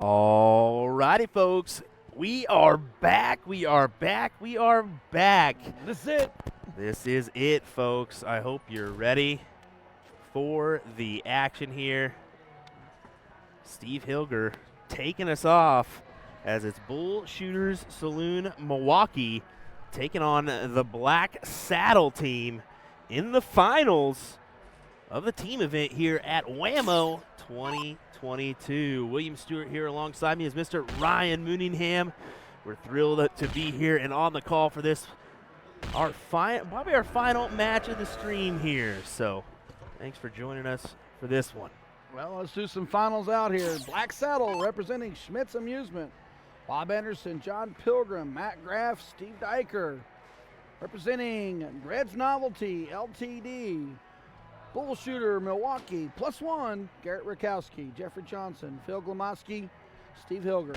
All righty, folks. We are back. We are back. We are back. This is it. This is it, folks. I hope you're ready for the action here. Steve Hilger taking us off as it's Bullshooters Salon Milwaukee taking on the Black Saddle team in the finals of the team event here at WAMO 2022. William Stewart here alongside me is Mr. Ryan Mooningham. We're thrilled to be here and on the call for this, probably our final match of the stream here. So thanks for joining us for this one. Well, let's do some finals out here. Black Saddle representing Schmitz Amusement. Bob Anderson, John Pilgrim, Matt Graff, Steve Diker. Representing Red's Novelty, LTD. Bullshooter, Milwaukee, +1, Garrett Rakowski, Jeffrey Johnson, Phil Glamoski, Steve Hilger.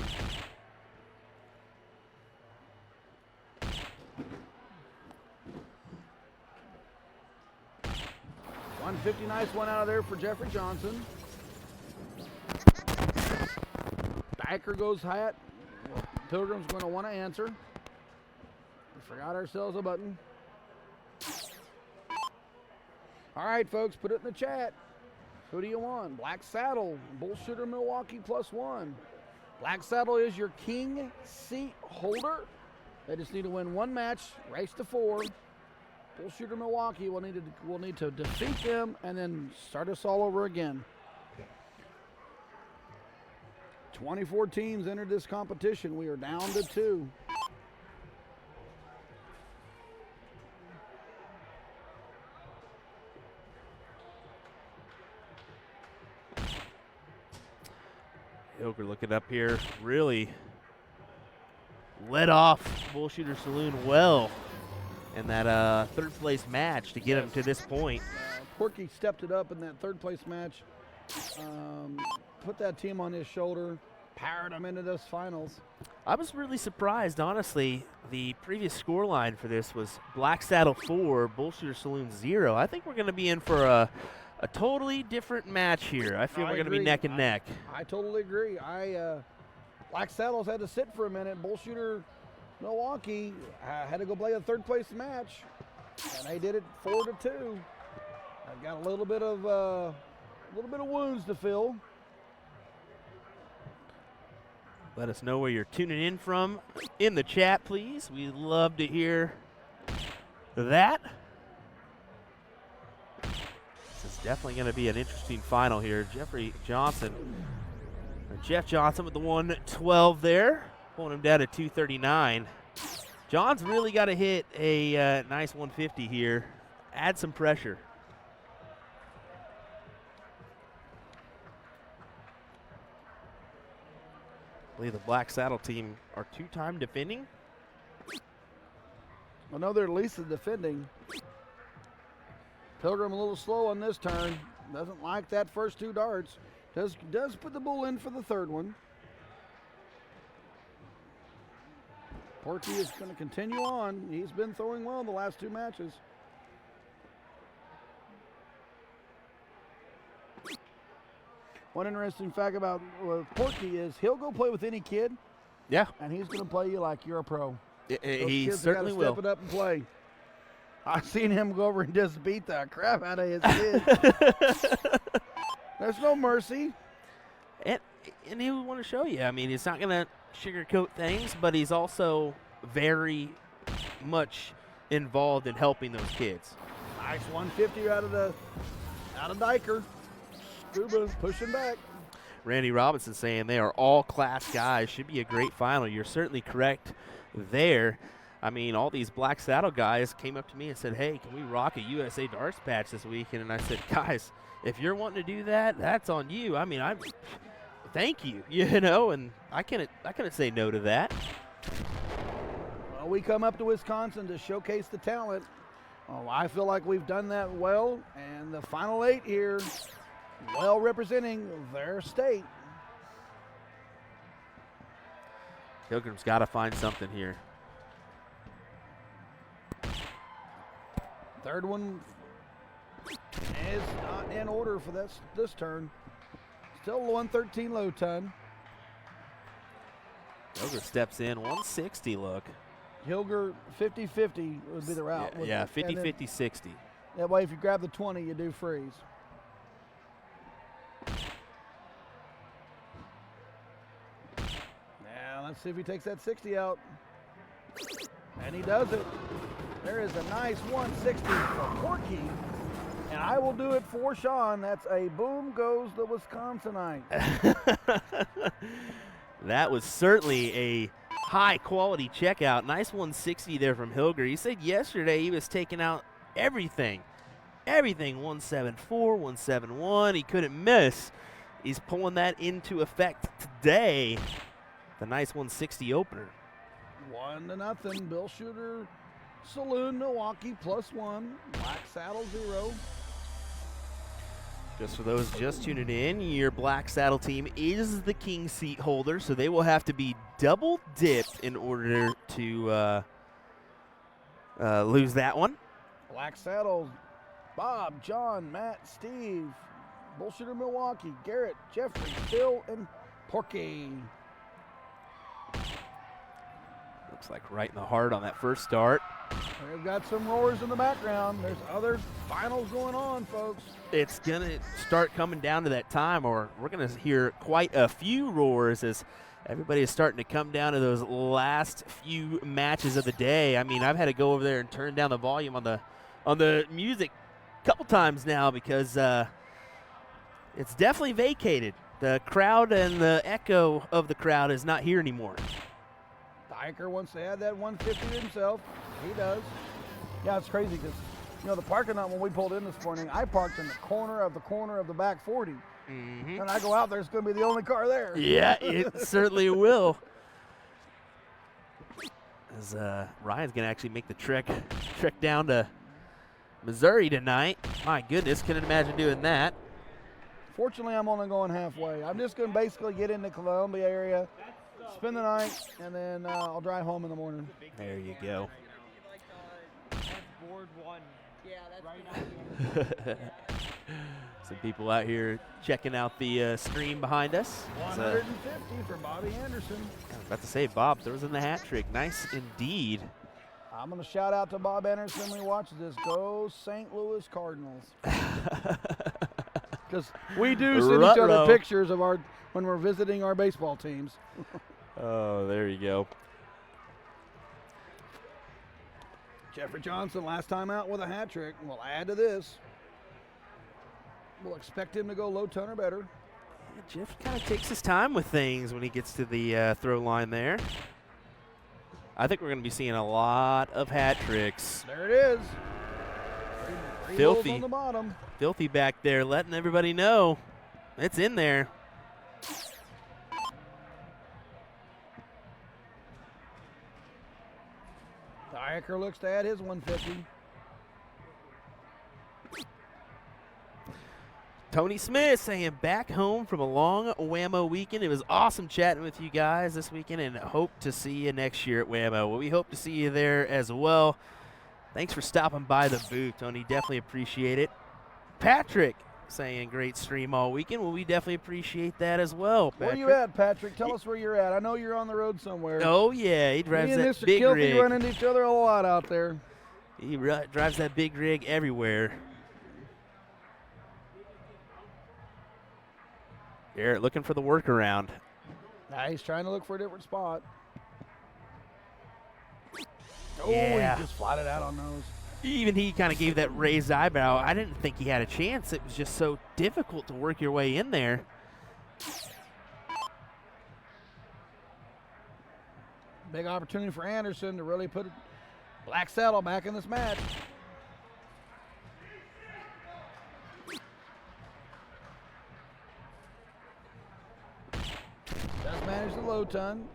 $150, nice one out of there for Jeffrey Johnson. Diker goes hat. Pilgrim's going to want to answer. We forgot ourselves a button. All right, folks, put it in the chat. Who do you want? Black Saddle, Bullshooter Milwaukee +1. Black Saddle is your king seat holder. They just need to win one match, race to 4. Bullshooter Milwaukee will need to defeat them and then start us all over again. 24 teams entered this competition. We are down to 2. Hilger looking up here, really led off Bullshooter Salon well in that third place match to get him to this point. Porky stepped it up in that third place match, put that team on his shoulder, powered them into this finals. I was really surprised, honestly. The previous score line for this was Black Saddle 4, Bullshooter Salon 0. I think we're going to be in for a totally different match here. I feel we're going to be neck and neck. I totally agree. Black Saddles had to sit for a minute. Bullshooter Milwaukee had to go play a third place match, and they did it 4-2. I've got a little bit of wounds to fill. Let us know where you're tuning in from in the chat, please. We'd love to hear that. It's definitely going to be an interesting final here. Jeff Johnson with the 112 there, pulling him down to 239. John's really got to hit a nice 150 here, add some pressure. I believe the Black Saddle team are 2-time defending. I know they're at least defending. Pilgrim a little slow on this turn. Doesn't like that first 2 darts. Does put the bull in for the third one. Porky is going to continue on. He's been throwing well in the last 2 matches. One interesting fact about Porky is he'll go play with any kid. Yeah. And he's going to play you like you're a pro. He certainly will. Step it up and play. I've seen him go over and just beat the crap out of his kid. There's no mercy. And he would want to show you. I mean, he's not going to sugarcoat things, but he's also very much involved in helping those kids. Nice 150 out of Diker. Scuba pushing back. Randy Robinson saying they are all class guys. Should be a great final. You're certainly correct there. I mean, all these Black Saddle guys came up to me and said, hey, can we rock a USA Darts patch this weekend? And I said, guys, if you're wanting to do that, that's on you. I mean, thank you, you know, and I couldn't say no to that. Well, we come up to Wisconsin to showcase the talent. Oh, I feel like we've done that well, and the final 8 here, well representing their state. Pilgrim's got to find something here. Third one is not in order for this turn. Still 113 low ton. Hilger steps in, 160 look. Hilger 50-50 would be the route. Yeah, 50-50-60. That way, if you grab the 20, you do freeze. Now, let's see if he takes that 60 out. And he does it. There is a nice 160 for Porky. And I will do it for Sean. That's a boom goes the Wisconsinite. That was certainly a high-quality checkout. Nice 160 there from Hilger. He said yesterday he was taking out everything. Everything, 174, 171. He couldn't miss. He's pulling that into effect today. The nice 160 opener. 1-0. Bullshooter Saloon, Milwaukee, +1. Black Saddle 0. Just for those just tuning in, your Black Saddle team is the king seat holder, so they will have to be double dipped in order to lose that one. Black Saddle, Bob, John, Matt, Steve, Bullshooter Milwaukee, Garrett, Jeffrey, Phil, and Porky. Looks like right in the heart on that first start. We've got some roars in the background. There's other finals going on, folks. It's going to start coming down to that time, or we're going to hear quite a few roars as everybody is starting to come down to those last few matches of the day. I mean, I've had to go over there and turn down the volume on the music a couple times now because it's definitely vacated. The crowd and the echo of the crowd is not here anymore. Diker wants to add that 150 to himself. He does. Yeah, it's crazy because, you know, the parking lot when we pulled in this morning, I parked in the corner of the back 40. Mm-hmm. And I go out there, it's going to be the only car there. Yeah, it certainly will. As Ryan's going to actually make the trek down to Missouri tonight. My goodness, couldn't imagine doing that. Fortunately, I'm only going halfway. I'm just going to basically get in the Columbia area, spend the night, and then I'll drive home in the morning. There you go. That's board 1. Yeah, that's Some people out here checking out the stream behind us. 150 for Bobby Anderson. I was about to say, Bob throws in the hat trick. Nice indeed. I'm going to shout out to Bob Anderson when he watches this. Go St. Louis Cardinals. Because we do send each other pictures of when we're visiting our baseball teams. Oh, there you go. Jeffrey Johnson, last time out with a hat trick. We'll add to this. We'll expect him to go low ton or better. Yeah, Jeff kind of takes his time with things when he gets to the throw line there. I think we're going to be seeing a lot of hat tricks. There it is. Three Filthy. on the bottom. Filthy back there, letting everybody know it's in there. Diker looks to add his 150. Tony Smith saying back home from a long WAMO weekend. It was awesome chatting with you guys this weekend and hope to see you next year at WAMO. Well, we hope to see you there as well. Thanks for stopping by the booth, Tony. Definitely appreciate it. Patrick saying great stream all weekend. Well, we definitely appreciate that as well, Patrick. Where are you at, Patrick? Tell us where you're at. I know you're on the road somewhere. Oh, yeah. He drives Me and that Mr. big Kilty rig. run into each other a lot out there. He drives that big rig everywhere. Garrett looking for the workaround. Nah, he's trying to look for a different spot. Oh, Yeah. he just flatted out on those. Even he kind of gave that raised eyebrow. I didn't think he had a chance. It was just so difficult to work your way in there. Big opportunity for Anderson to really put Black Saddle back in this match. Does manage the low ton.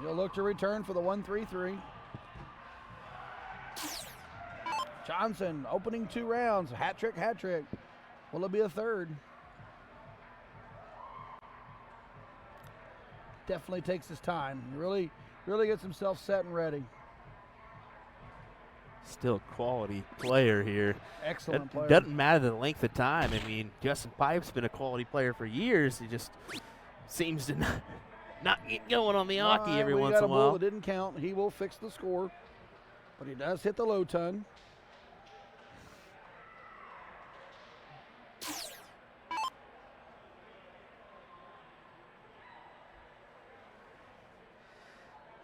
He'll look to return for the 1-3-3. Johnson opening 2 rounds. Hat trick, hat trick. Will it be a third? Definitely takes his time. He really gets himself set and ready. Still a quality player here. Excellent player. Doesn't matter the length of time. I mean, Justin Pipe's been a quality player for years. He just seems to not get going on the All hockey right, every we once got in a a bull while. that didn't count. He will fix the score, but he does hit the low ton.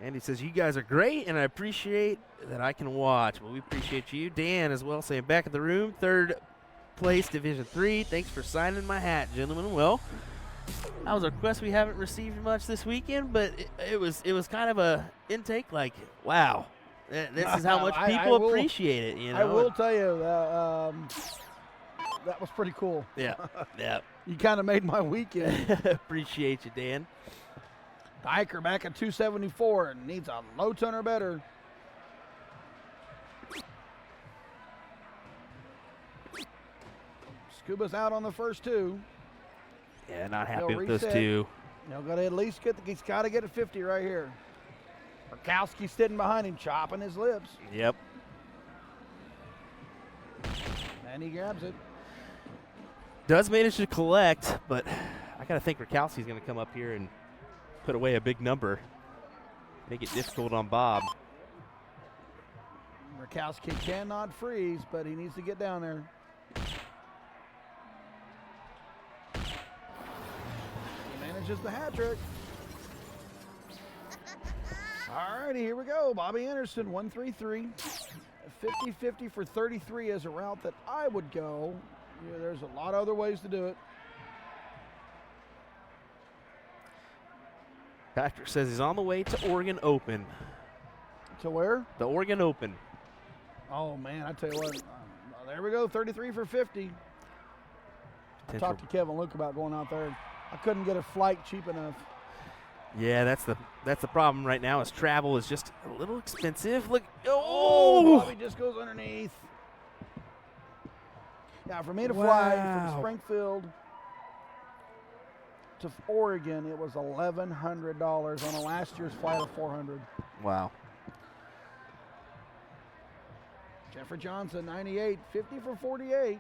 And he says, you guys are great, and I appreciate that I can watch. Well, we appreciate you. Dan as well saying, back in the room, third place, Division 3. Thanks for signing my hat, gentlemen. Well, that was a request we haven't received much this weekend, but it was kind of a intake like, wow, this is how much people appreciate it. You know? I will tell you, that was pretty cool. Yeah, yeah. You kind of made my weekend. Appreciate you, Dan. Diker back at 274 and needs a low ton or better. Scuba's out on the first two. Yeah, not happy He'll with reset. those two. He'll got to at least he's got to get a 50 right here. Rakowski's sitting behind him, chopping his lips. Yep. And he grabs it. Does manage to collect, but I got to think Rakowski's going to come up here and put away a big number. Make it difficult on Bob. Rakowski cannot freeze, but he needs to get down there. He manages the hat trick. All righty, here we go. Bobby Anderson, 133. 50-50 for 33 is a route that I would go. Yeah, there's a lot of other ways to do it. Patrick says he's on the way to Oregon Open. To where? The Oregon Open. Oh, man, I tell you what. There we go, 33 for 50. I talked to Kevin Luke about going out there. I couldn't get a flight cheap enough. Yeah, that's the problem right now is travel is just a little expensive. Look, Bobby just goes underneath. Yeah, for me to fly from Springfield to Oregon, it was $1,100 on a last year's flight of $400. Wow. Jeffrey Johnson, 98, 50 for 48.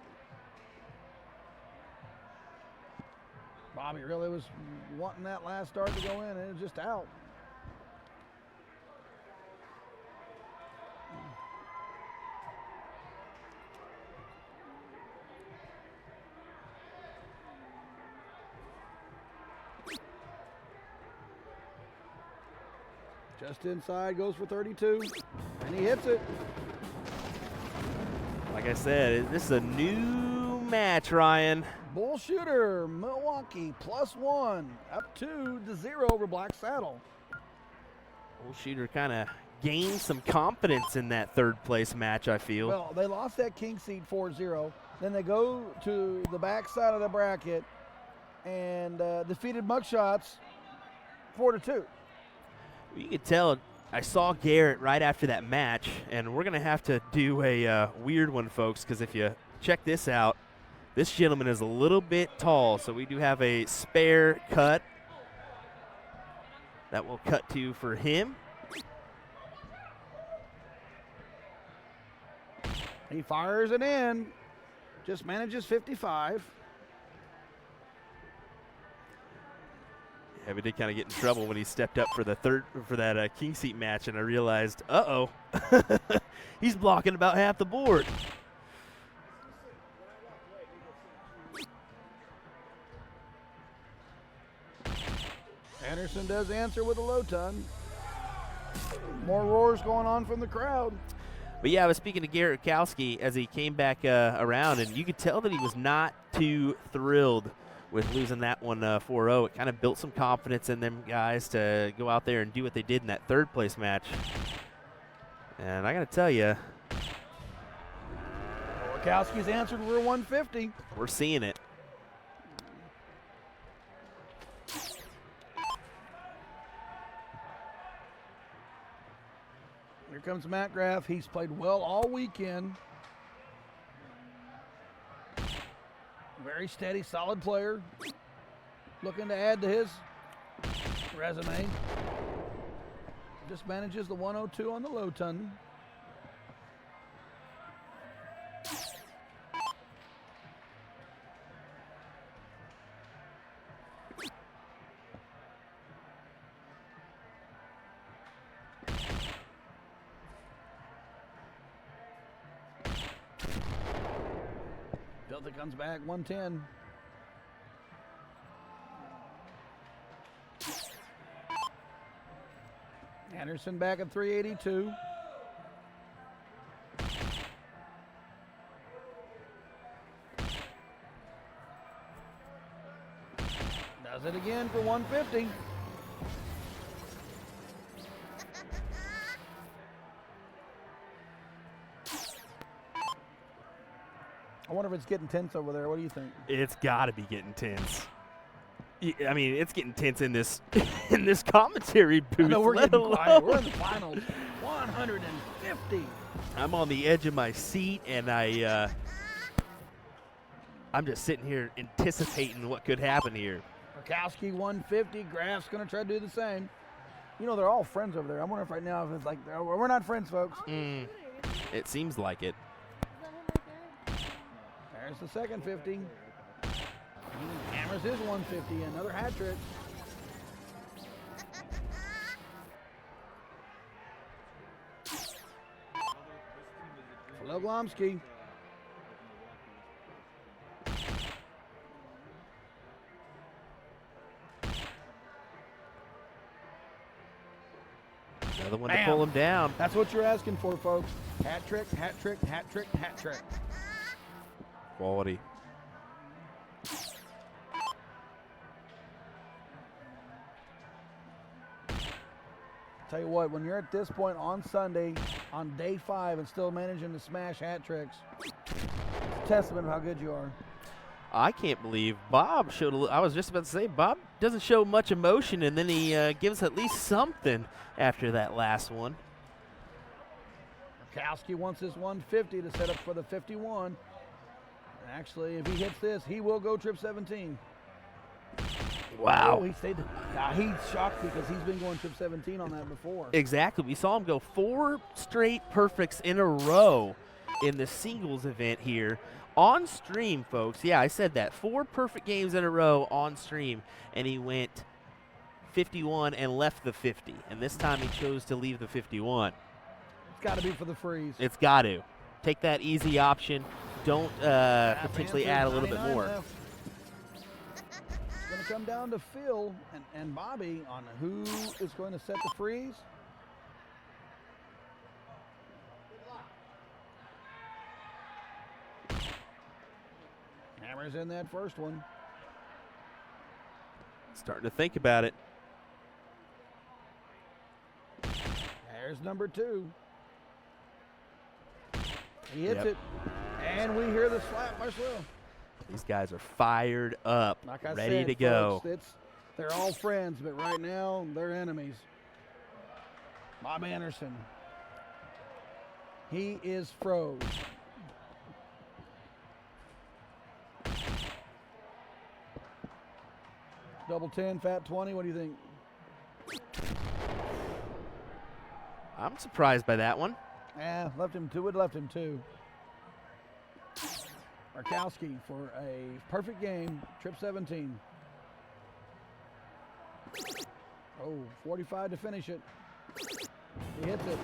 Bobby really was wanting that last start to go in, and it was just out. Just inside, goes for 32, and he hits it. Like I said, this is a new match, Ryan. Bullshooter, Milwaukee, +1, up 2-0 over Black Saddle. Bullshooter kind of gained some confidence in that third place match, I feel. Well, they lost that king seed 4-0. Then they go to the back side of the bracket and defeated Mugshots 4-2. You could tell I saw Garrett right after that match, and we're going to have to do a weird one, folks, because if you check this out, this gentleman is a little bit tall, so we do have a spare cut that we'll cut to for him. He fires it in, just manages 55. Yeah, we did kind of get in trouble when he stepped up for that king seat match, and I realized, uh-oh, he's blocking about half the board. Anderson does answer with a low ton. More roars going on from the crowd. But yeah, I was speaking to Garrett Rakowski as he came back around, and you could tell that he was not too thrilled with losing that one 4-0. It kind of built some confidence in them guys to go out there and do what they did in that third place match. And I got to tell you, Rakowski's answered, we're 150. we're seeing it. Here comes Matt Graff. He's played well all weekend. Very steady, solid player. Looking to add to his resume. Just manages the 102 on the low ton. Nothing comes back, 110. Anderson back at 382. Does it again for 150. I wonder if it's getting tense over there. What do you think? It's got to be getting tense. I mean, it's getting tense in this in this commentary booth. No, we're let getting alone- quiet. We're in the finals. 150. I'm on the edge of my seat, and I'm just sitting here anticipating what could happen here. Murkowski 150. Graf's going to try to do the same. You know, they're all friends over there. I wonder if right now if it's like, we're not friends, folks. It seems like it. There's the second 50. He hammers his 150. Another hat trick. Glomsky. Another one Bam. to pull him down. That's what you're asking for, folks. Hat trick, hat trick, hat trick, hat trick. Quality. Tell you what, when you're at this point on Sunday, on day 5, and still managing to smash hat tricks, it's a testament of how good you are. I can't believe Bob showed I was just about to say, Bob doesn't show much emotion, and then he gives at least something after that last one. Murkowski wants his 150 to set up for the 51. And actually, if he hits this, he will go trip 17. Wow. Oh, he stayed. He's shocked because he's been going trip 17 on that before. Exactly. We saw him go 4 straight perfects in a row in the singles event here on stream, folks. Yeah, I said that. 4 perfect games in a row on stream, and he went 51 and left the 50. And this time he chose to leave the 51. It's got to be for the freeze. It's got to. Take that easy option. Don't potentially add a little bit 99 more. left. It's going to come down to Phil and Bobby on who is going to set the freeze. Hammers in that first one. Starting to think about it. There's number 2. He hits Yep. it. And we hear the slap by Swill. These guys are fired up, Like I ready said, to go. folks, they're all friends, but right now they're enemies. Bob Anderson. He is froze. Double 10, fat 20. What do you think? I'm surprised by that one. Yeah, left him 2. It left him 2. Murkowski for a perfect game, trip 17. Oh, 45 to finish it. He hits it.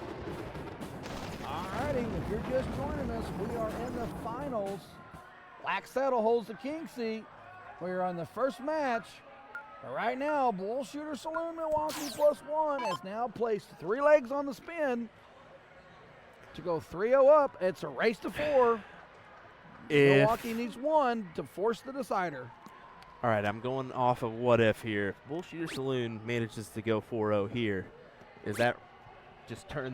All righty, if you're just joining us, we are in the finals. Black Saddle holds the king seat. We're on the first match. But right now, Bullshooter Saloon Milwaukee +1 has now placed 3 legs on the spin to go 3-0 up. It's a race to 4. Milwaukee needs 1 to force the decider. All right, I'm going off of what if here. Bullshooter Saloon manages to go 4-0 here. Is that just turn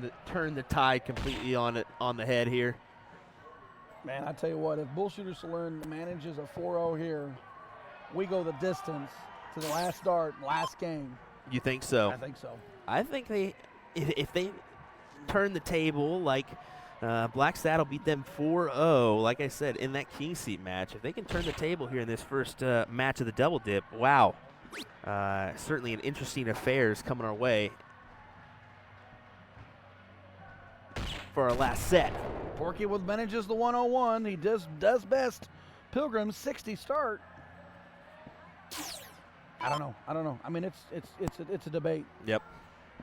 the tide completely on the head here? Man, I tell you what, if Bullshooter Saloon manages a 4-0 here, we go the distance to the last start, last game. You think so? I think so. I think if they turn the table like Black Saddle beat them 4-0, like I said, in that king seat match, if they can turn the table here in this first match of the double dip, wow. Certainly an interesting affair is coming our way for our last set. Porky manages the 101. He does best. Pilgrim 60 start. I don't know. I mean, it's a debate. Yep.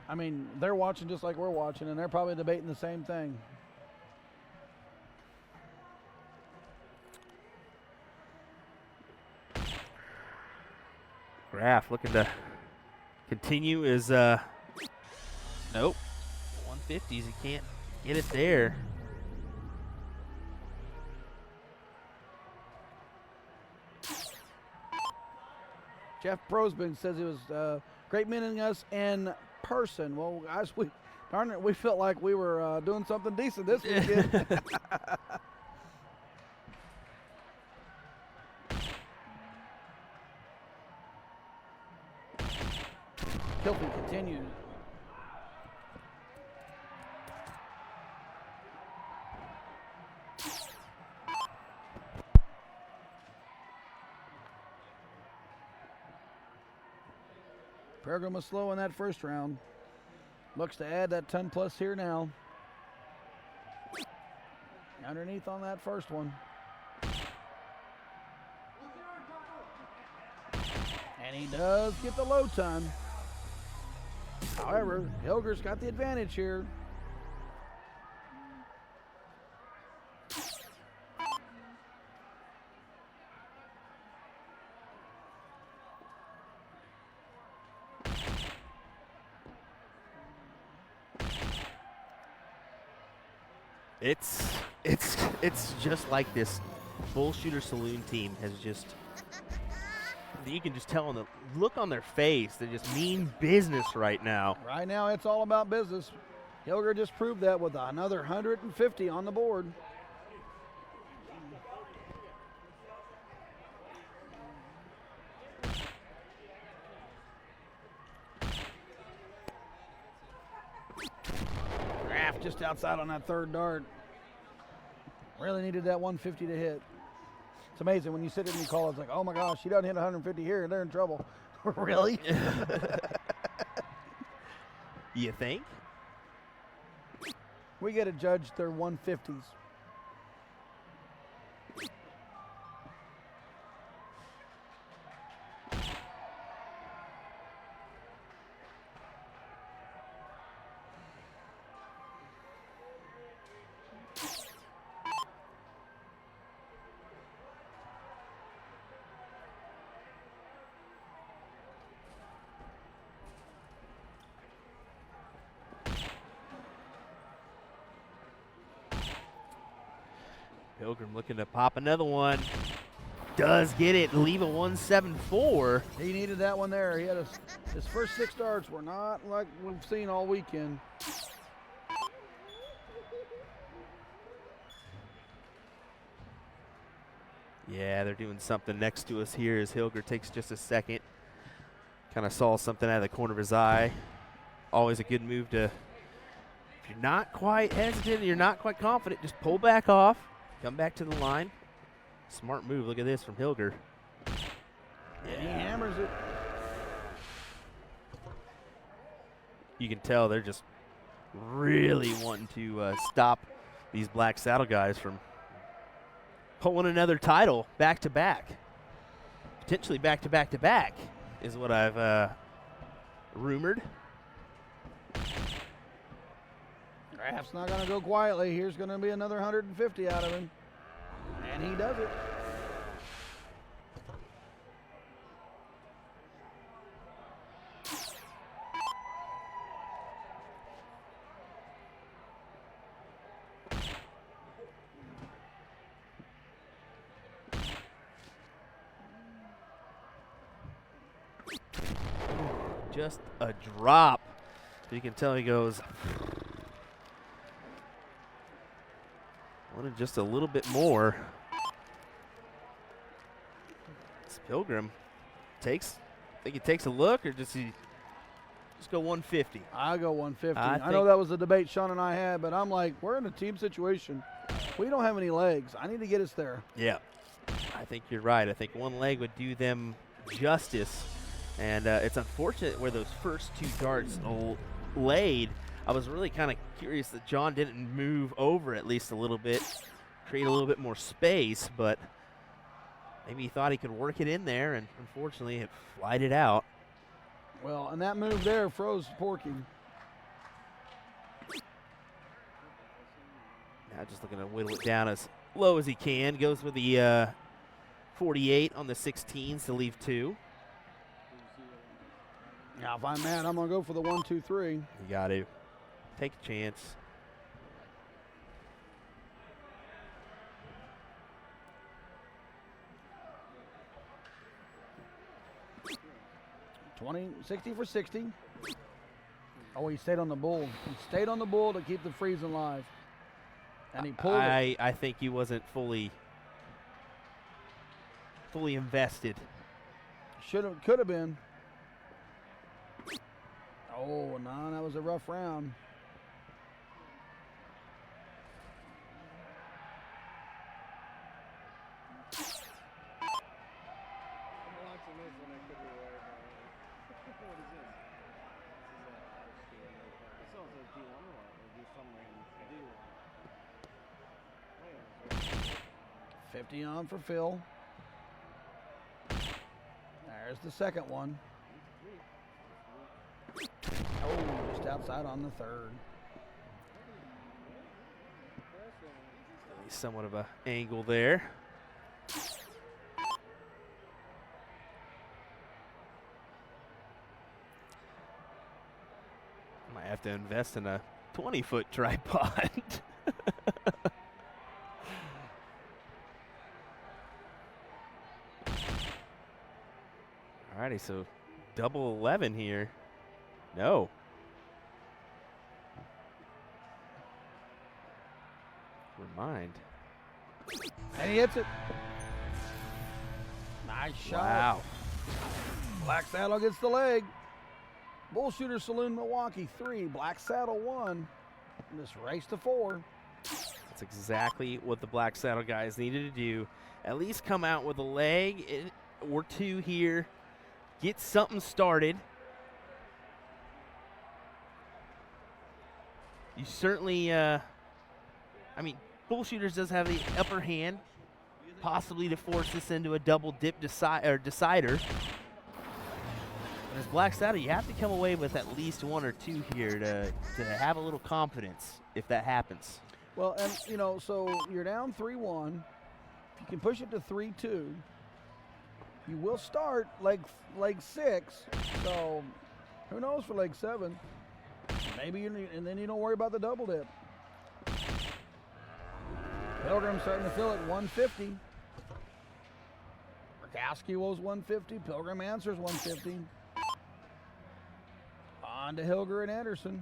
I mean, they're watching just like we're watching, and they're probably debating the same thing. Graf looking to continue his, nope, 150s, he can't get it there. Jeff Brosman says it was great meeting us in person. Well, guys, darn it, we felt like we were doing something decent this weekend. Hilton continues. Pilgrim was slow in that first round. Looks to add that 10 plus here now. Underneath on that first one. And he does get the low ton. However, Hilger's got the advantage here. It's just like this Bullshooter Saloon team has just, you can just tell on the look on their face, they just mean business right now. Right now, it's all about business. Hilger just proved that with another 150 on the board. Graf just outside on that third dart. Really needed that 150 to hit. It's amazing when you sit in and you call, it's like, oh my gosh, she doesn't hit 150 here, they're in trouble. Really? You think? We get to judge their 150s. Pilgrim looking to pop another one. Does get it, leave a 174. He needed that one there. He had his first 6 darts were not like we've seen all weekend. Yeah, they're doing something next to us here as Hilger takes just a second. Kind of saw something out of the corner of his eye. Always a good move to, if you're not quite hesitant, you're not quite confident, just pull back off. Come back to the line. Smart move. Look at this from Hilger. Yeah, he hammers it. You can tell they're just really wanting to stop these Black Saddle guys from pulling another title back to back. Potentially back to back to back is what I've rumored. Graf's not going to go quietly. Here's going to be another 150 out of him. And he does it. Just a drop. So you can tell he goes, wanted just a little bit more. This Pilgrim I think he takes a look, or does he just go 150? I go 150. I know that was a debate Sean and I had, but I'm like, we're in a team situation. We don't have any legs. I need to get us there. Yeah, I think you're right. I think one leg would do them justice. And it's unfortunate where those first 2 darts laid. I was really kind of curious that John didn't move over at least a little bit, create a little bit more space, but maybe he thought he could work it in there, and unfortunately it flied it out. Well, and that move there froze Porky. Now just looking to whittle it down as low as he can. Goes with the 48 on the 16s to leave 2. Now, if I'm mad, I'm going to go for the 1, 2, 3. You got to take a chance. $60 for 60. Oh, he stayed on the bull. He stayed on the bull to keep the freeze alive. And he pulled it. I think he wasn't fully invested. Could have been. Oh, no, that was a rough round. $50 on for Phil. There's the second one. Oh, just outside on the third. Somewhat of an angle there. Might have to invest in a 20-foot tripod. Alrighty, so double 11 here. No. Remind. And he hits it. Nice shot. Wow. Black Saddle gets the leg. Bullshooters Saloon, Milwaukee 3, Black Saddle 1. And this race to 4. That's exactly what the Black Saddle guys needed to do. At least come out with a leg or two here. Get something started. You certainly, I mean, Bullshooters does have the upper hand, possibly to force this into a double dip decider. But as Black Saddle, you have to come away with at least 1 or 2 here to have a little confidence if that happens. Well, and, you know, so you're down 3-1. If you can push it to 3-2, you will start leg 6. So who knows for leg 7? Maybe, and then you don't worry about the double dip. Pilgrim starting to fill at 150. Rakowski was 150. Pilgrim answers 150. On to Hilger and Anderson.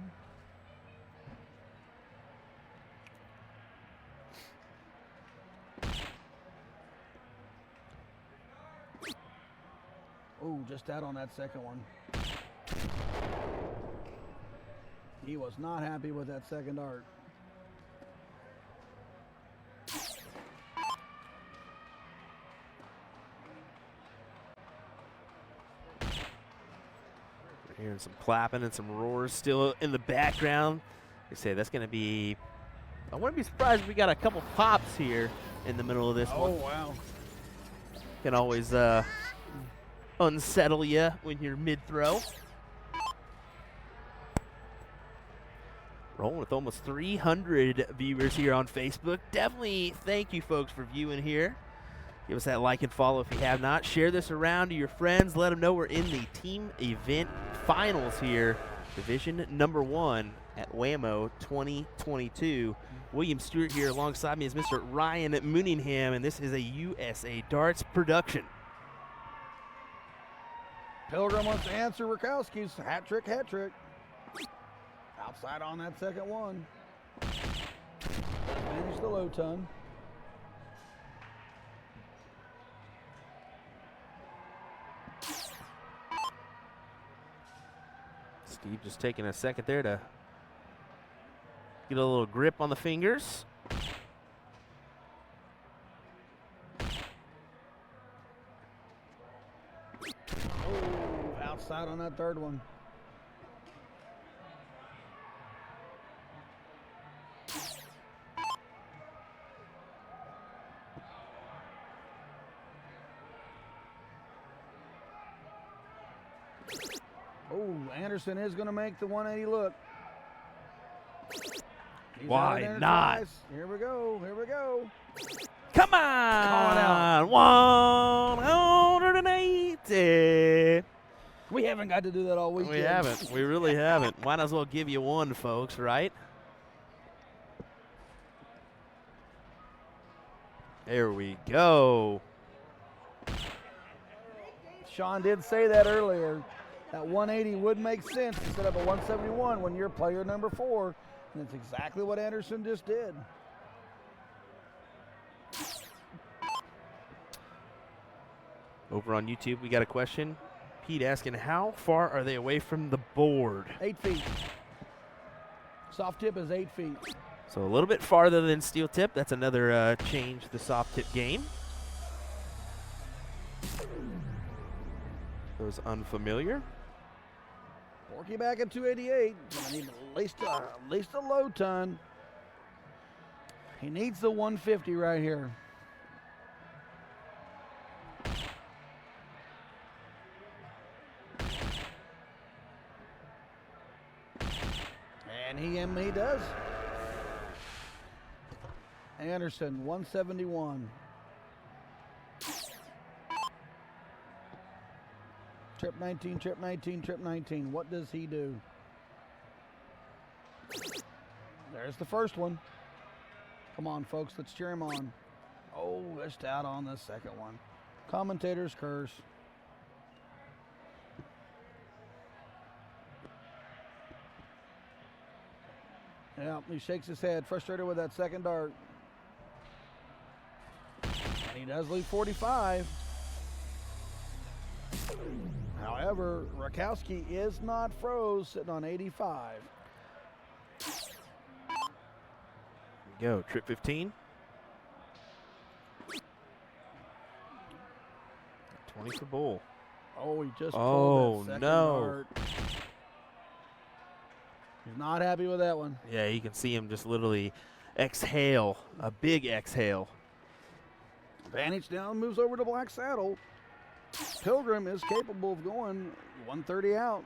Ooh, just out on that second one. He was not happy with that second art. We're hearing some clapping and some roars still in the background. They say that's going to be, I wouldn't be surprised if we got a couple pops here in the middle of this one. Oh, wow. Can always unsettle you when you're mid-throw. Rolling with almost 300 viewers here on Facebook. Definitely thank you folks for viewing here. Give us that like and follow if you have not. Share this around to your friends. Let them know we're in the team event finals here. Division number 1 at WAMO 2022. William Stewart here alongside me is Mr. Ryan Mooningham, and this is a USA Darts production. Pilgrim wants to answer Rakowski's hat trick, hat trick. Outside on that second one. Manage the low ton. Steve just taking a second there to get a little grip on the fingers. Oh, outside on that third one. Oh, Anderson is going to make the 180 look. He's Why not? Twice. Here we go. Here we go. Come on! 180. We haven't got to do that all weekend. We haven't. We really haven't. Might as well give you one, folks, right? There we go. Sean did say that earlier. That 180 would make sense instead of a 171 when you're player number 4. And that's exactly what Anderson just did. Over on YouTube, we got a question. Pete asking, how far are they away from the board? 8 feet. Soft tip is 8 feet. So a little bit farther than steel tip. That's another change to the soft tip game. Those unfamiliar. Porky back at 288. Gonna need at least a low ton. He needs the 150 right here. And he does. Anderson, 171. Trip 19, trip 19, trip 19. What does he do? There's the first one. Come on, folks, let's cheer him on. Oh, missed out on the second one. Commentator's curse. Yeah, he shakes his head, frustrated with that second dart. And he does leave 45. However, Rakowski is not froze, sitting on 85. Here we go, trip 15. 20 for Bull. Oh, he just pulled that second no. dart. He's not happy with that one. Yeah, you can see him just literally exhale, a big exhale. Vantage down, moves over to Black Saddle. Pilgrim is capable of going 130 out.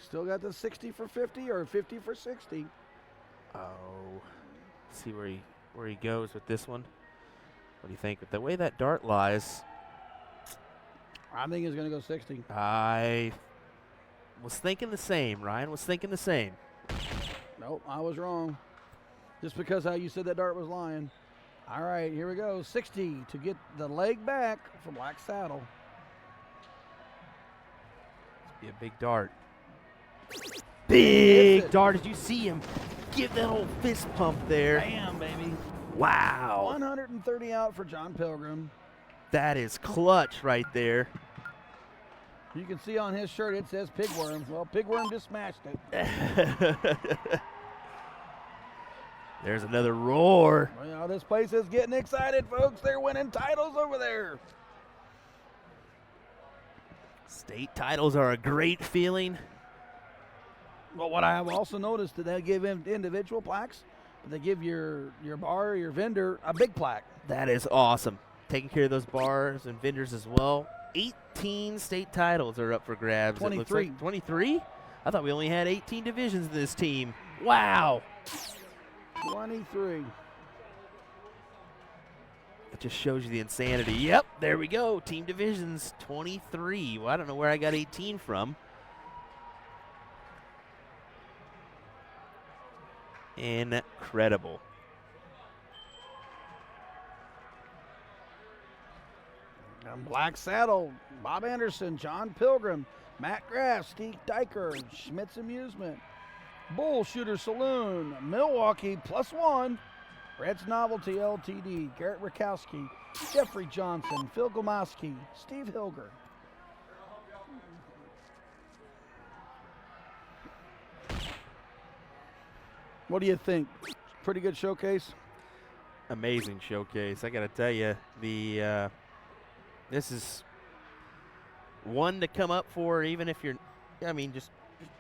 Still got the 60 for 50 or 50 for 60. Oh, see where he goes with this one. What do you think? With the way that dart lies, I think he's going to go 60. I was thinking the same. Ryan was thinking the same. Nope, I was wrong. Just because how you said that dart was lying. All right, here we go. 60 to get the leg back for Black Saddle. Be a big dart. Big dart. Did you see him give that old fist pump there? Bam, baby. Wow. 130 out for John Pilgrim. That is clutch right there. You can see on his shirt it says Pigworm. Well, Pigworm just smashed it. There's another roar. Well, this place is getting excited, folks. They're winning titles over there. State titles are a great feeling. Well, what I have also noticed that they give individual plaques, but they give your bar or your vendor a big plaque. That is awesome. Taking care of those bars and vendors as well. 18 state titles are up for grabs. 23. It looks like 23? I thought we only had 18 divisions in this team. Wow. 23. It just shows you the insanity. Yep, there we go. Team divisions, 23. Well, I don't know where I got 18 from. Incredible. And Black Saddle, Bob Anderson, John Pilgrim, Matt Graff, Steve Diker, Schmitz Amusement, Bullshooters Saloon, Milwaukee +1, Red's Novelty Ltd, Garrett Rakowski, Jeffrey Johnson, Phil Gomowski, Steve Hilger. What do you think? Pretty good showcase? Amazing showcase. I got to tell you, this is one to come up for, even if you're, I mean,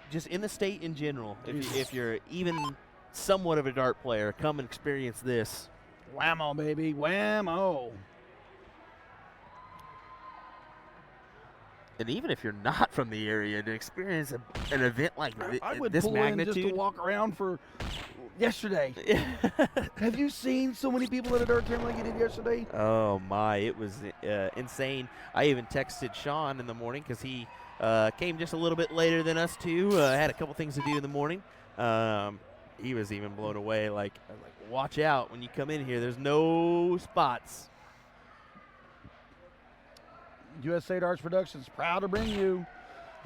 just in the state in general. If you're even somewhat of a dart player, come and experience this. WAMO, baby, WAMO. And even if you're not from the area, to experience an event like I would this pull magnitude. in just to walk around for Yesterday. Have you seen so many people at a dirt tournament like you did yesterday? Oh my, it was insane. I even texted Sean in the morning because he came just a little bit later than us too. Had a couple things to do in the morning. He was even blown away. I was like, watch out when you come in here. There's no spots. USA Darts Productions proud to bring you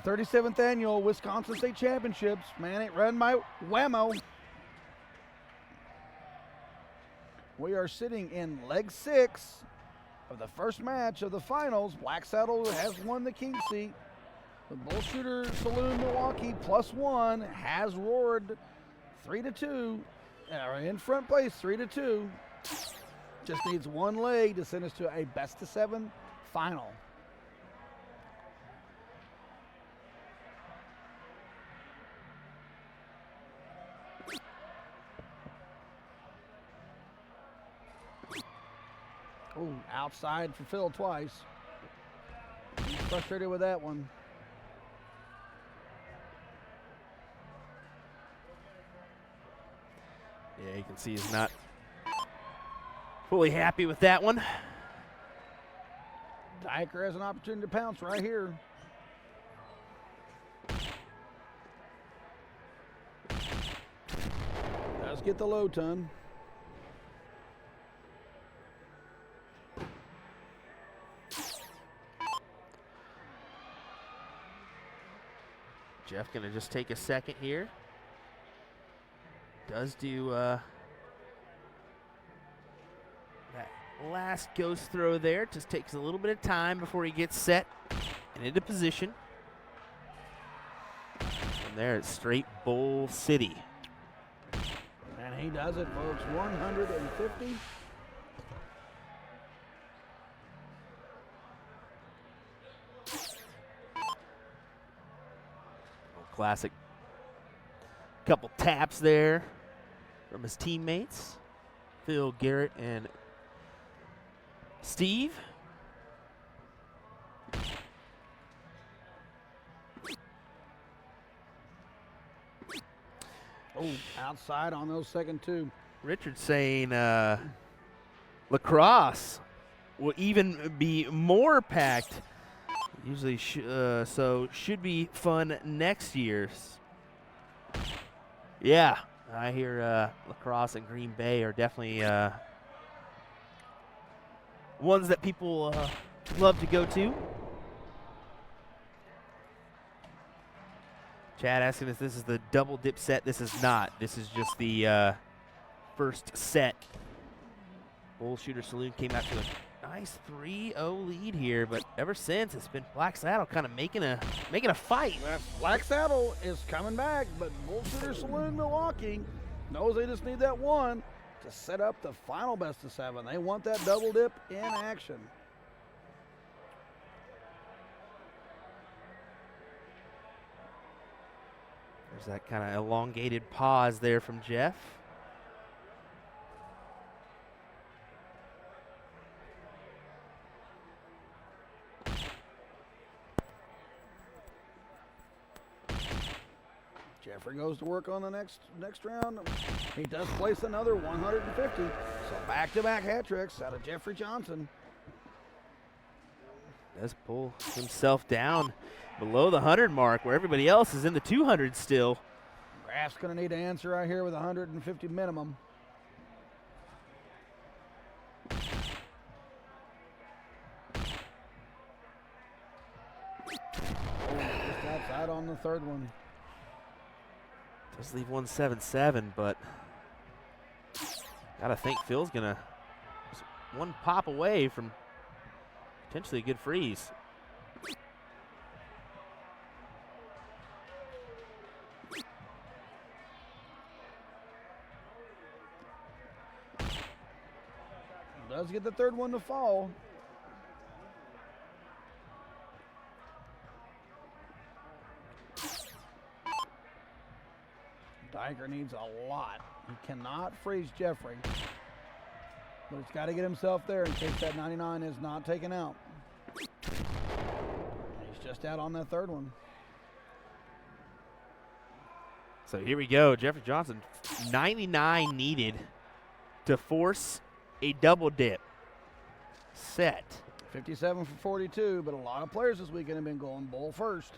the 37th annual Wisconsin State Championships. Run by WAMO. We are sitting in leg 6 of the first match of the finals. Black Saddle has won the king seat. The Bullshooters Saloon Milwaukee +1 has roared 3-2. In front place 3-2. Just needs one leg to send us to a best-of-7 final. Oh, outside for Phil twice. He's frustrated with that one. Yeah, you can see he's not fully happy with that one. Diker has an opportunity to pounce right here. Does get the low ton. Jeff gonna just take a second here. Does do that last ghost throw there. Just takes a little bit of time before he gets set and into position. And there it's straight Bull City. And he does it, folks. 150. Classic. Couple taps there from his teammates, Phil, Garrett, and Steve. Oh, outside on those second two. Richard saying lacrosse will even be more packed. Usually, so should be fun next year. Yeah, I hear lacrosse and Green Bay are definitely ones that people love to go to. Chad asking if this is the double dip set. This is not. This is just the first set. Bullshooter Saloon came out to a nice 3-0 lead here, but ever since it's been Black Saddle kind of making a fight. Black Saddle is coming back, but Bullshooter Saloon Milwaukee knows they just need that one to set up the final best-of-7. They want that double dip in action. There's that kind of elongated pause there from Jeff. Jeffrey goes to work on the next round. He does place another 150. So back-to-back hat tricks out of Jeffrey Johnson. Does pull himself down below the 100 mark where everybody else is in the 200 still. Graf's going to need to answer right here with 150 minimum. Oh, just outside on the third one. Does leave 177, but gotta think Phil's gonna just one pop away from potentially a good freeze. Does get the third one to fall. Diker needs a lot. He cannot freeze Jeffrey. But he's got to get himself there in case that 99 is not taken out. He's just out on that third one. So here we go. Jefferson Johnson, 99 needed to force a double dip. Set. 57 for 42, but a lot of players this weekend have been going bull first.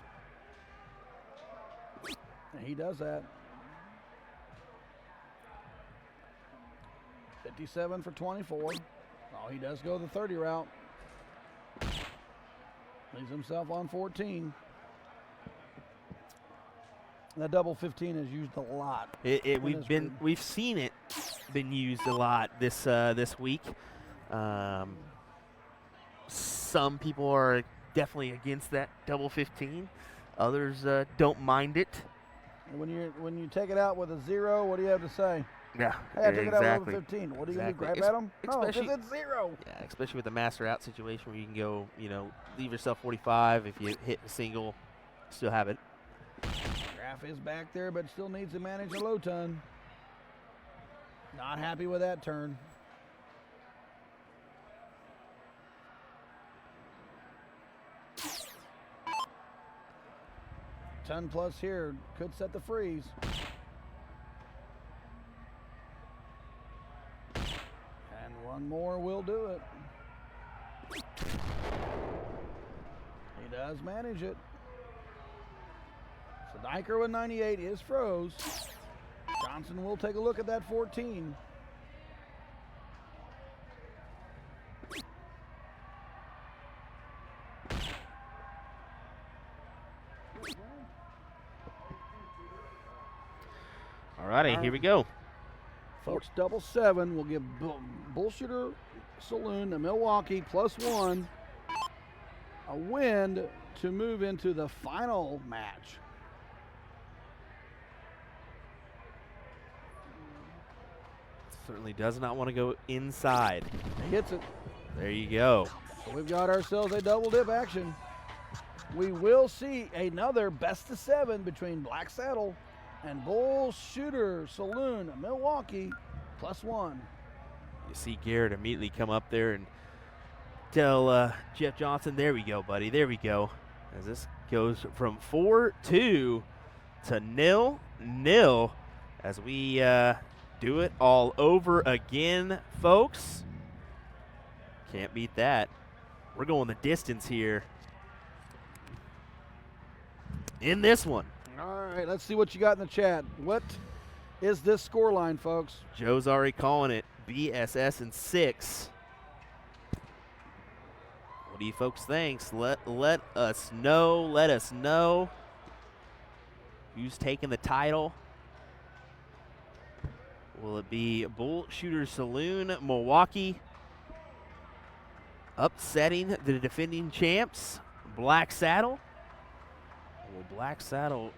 And he does that. 57 for 24. Oh, he does go the 30 route. Leaves himself on 14. That double 15 is used a lot. We've seen it been used a lot this week. Some people are definitely against that double 15. Others don't mind it. And when you take it out with a 0, what do you have to say? Yeah, hey, I took it out exactly. with 15. What are you going to Exactly. grab at him? No, because Especially- it's 0. Yeah, especially with the master out situation where you can go, leave yourself 45. If you hit a single, still have it. Graf is back there, but still needs to manage a low ton. Not happy with that turn. Ton plus here could set the freeze. And one more will do it. He does manage it. So Diker with 98 is froze. Johnson will take a look at that 14. Alrighty, here we go. Folks, double 7 will give Bullshooter Saloon to Milwaukee +1 a win to move into the final match. Certainly does not want to go inside. He hits it. There you go. So we've got ourselves a double dip action. We will see another best of 7 between Black Saddle and Bullshooter Saloon Milwaukee +1. You see Garrett immediately come up there and tell Jeff Johnson, there we go, buddy, there we go. As this goes from 4-2 to 0-0 as we do it all over again, folks. Can't beat that. We're going the distance here in this one. All right, let's see what you got in the chat. What is this score line, folks? Joe's already calling it BSS and 6. What do you folks think? Let us know. Let us know who's taking the title. Will it be Bullshooter Saloon Milwaukee upsetting the defending champs, Black Saddle? Will Black Saddle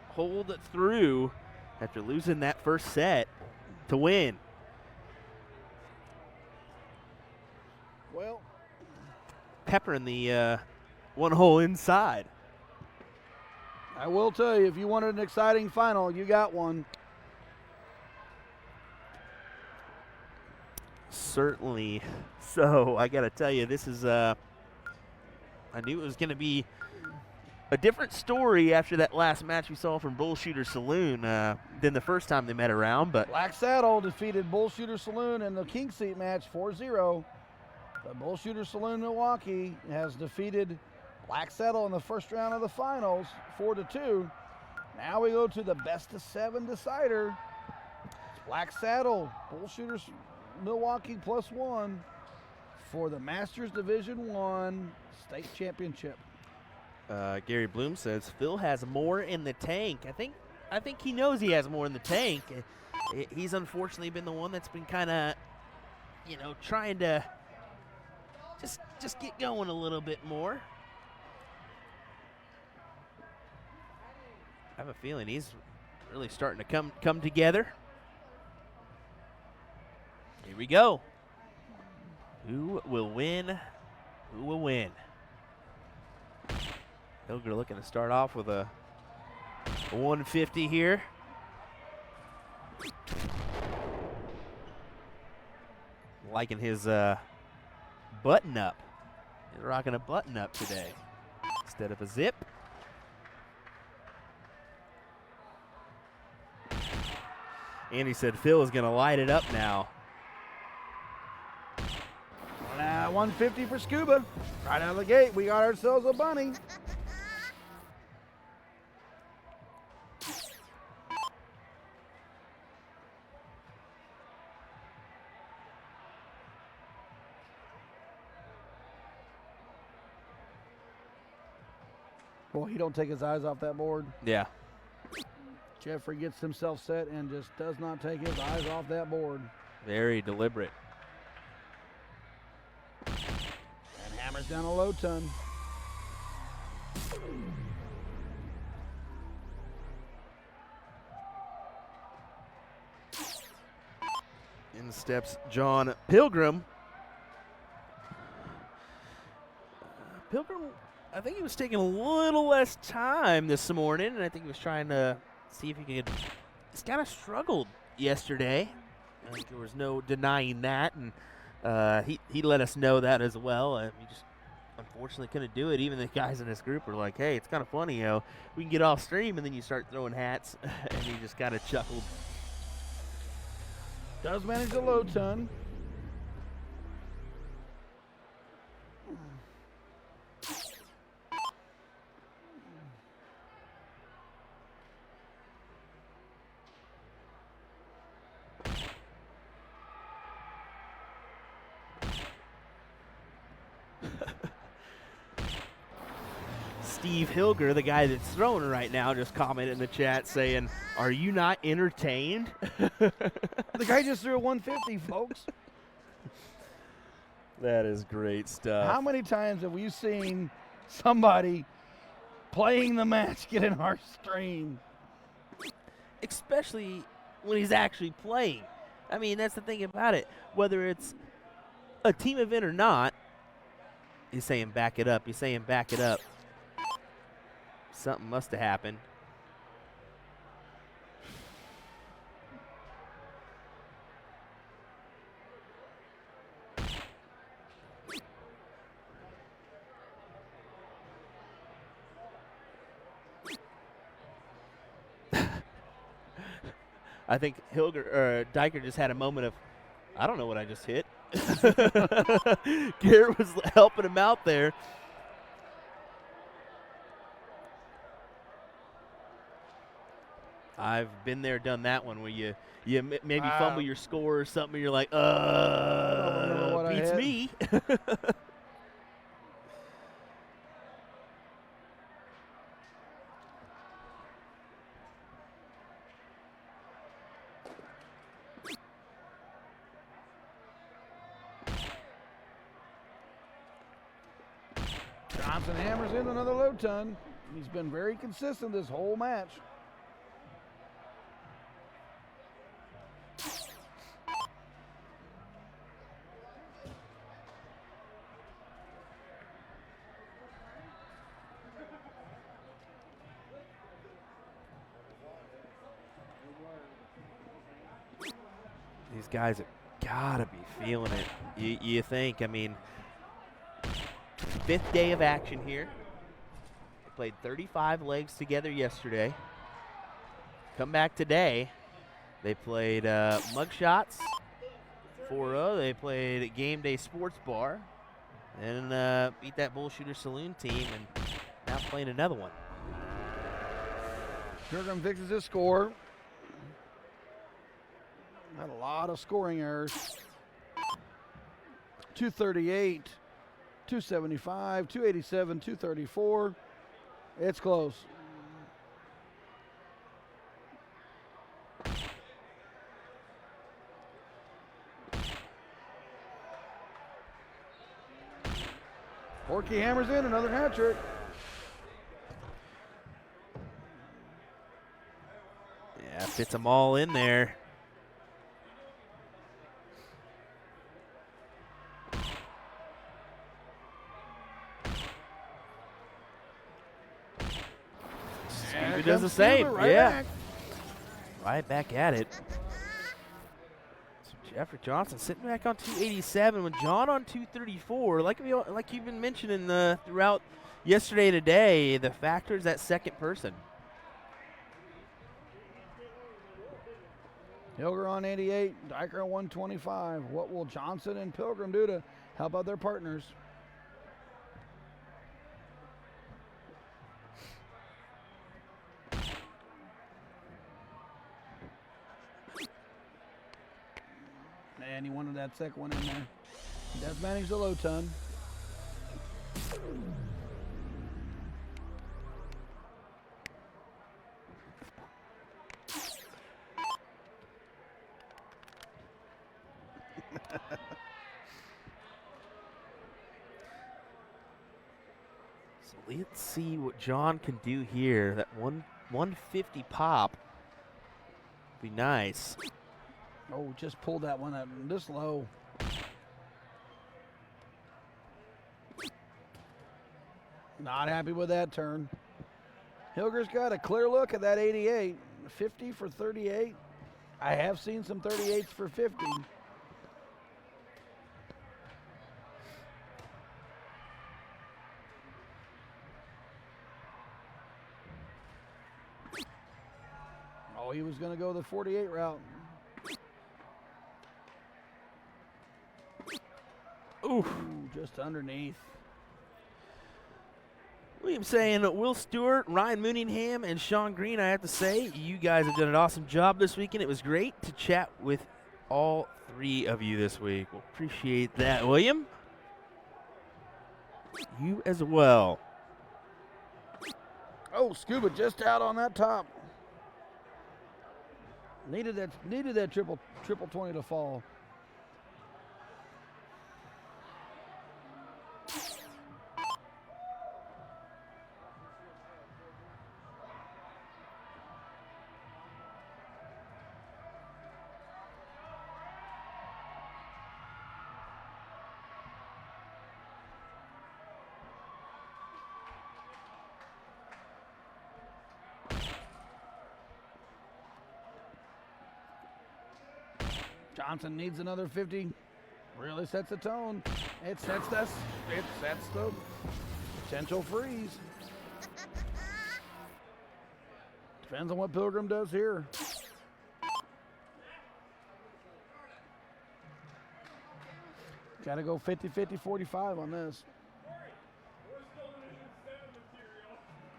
hold it through after losing that first set to win? Well, Peppering the one hole inside. I will tell you, if you wanted an exciting final, you got one. Certainly. So I got to tell you, this is I knew it was going to be a different story after that last match we saw from Bullshooter Saloon than the first time they met around. But Black Saddle defeated Bullshooter Saloon in the King Seat match 4-0. The Bullshooter Saloon Milwaukee has defeated Black Saddle in the first round of the finals 4-2. Now we go to the best of 7 decider. It's Black Saddle, Bullshooters Milwaukee +1 for the Masters Division 1 State Championship. Gary Bloom says Phil has more in the tank. I think he knows he has more in the tank. He's unfortunately been the one that's been kind of, trying to just get going a little bit more. I have a feeling he's really starting to come together. Here we go. Who will win? Who will win? Hilger looking to start off with a 150 here. Liking his button up. He's rocking a button up today instead of a zip. Andy said Phil is going to light it up now. 150 for Scuba. Right out of the gate, we got ourselves a bunny. Boy, he don't take his eyes off that board. Yeah. Jeffrey gets himself set and just does not take his eyes off that board. Very deliberate. And hammers down a low ton. In steps John Pilgrim. Pilgrim, I think he was taking a little less time this morning, and I think he was trying to see if he could. He's kind of struggled yesterday. I think there was no denying that, and he let us know that as well. He just unfortunately couldn't do it. Even the guys in this group were like, "Hey, it's kind of funny, we can get off stream, and then you start throwing hats," and he just kind of chuckled. Does manage a low ton. Steve Hilger, the guy that's throwing it right now, just commented in the chat saying, "Are you not entertained?" The guy just threw a 150, folks. That is great stuff. How many times have we seen somebody playing the match get in our stream? Especially when he's actually playing. I mean, that's the thing about it. Whether it's a team event or not, he's saying back it up. He's saying back it up. Something must have happened. I think Diker just had a moment of, I don't know what I just hit. Garrett was helping him out there. I've been there, done that one where you maybe fumble your score or something, and you're like, beats me. Johnson hammers in another low ton. He's been very consistent this whole match. These guys have got to be feeling it. You think, I mean, fifth day of action here. They played 35 legs together yesterday. Come back today. They played Mugshots 4-0. They played Game Day Sports Bar. And beat that Bullshooter Saloon team, and now playing another one. Pilgrim fixes his score. Had a lot of scoring errors. 238, 275, 287, 234. It's close. Porky hammers in another hat trick. Yeah, fits them all in there. He does the same. Right yeah. back. Right back at it. So Jeffrey Johnson sitting back on 287 with John on 234. Like you've been mentioning throughout yesterday and today, the factor is that second person. Hilger on 88, Diker on 125. What will Johnson and Pilgrim do to help out their partners? And he wanted that second one in there. He does manage the low ton. So let's see what John can do here. That 150 pop be nice. Oh, just pulled that one up this low. Not happy with that turn. Hilger's got a clear look at that 88. 50 for 38. I have seen some 38s for 50. Oh, he was going to go the 48 route. Ooh, just underneath. William saying Will Stewart, Ryan Mooningham, and Sean Green, I have to say, you guys have done an awesome job this weekend. It was great to chat with all three of you this week. We'll appreciate that, William. You as well. Oh, Scuba just out on that top. Needed that triple 20 to fall. Johnson needs another 50. Really sets the tone. It sets the potential freeze. Depends on what Pilgrim does here. Got to go 50, 50, 45 on this.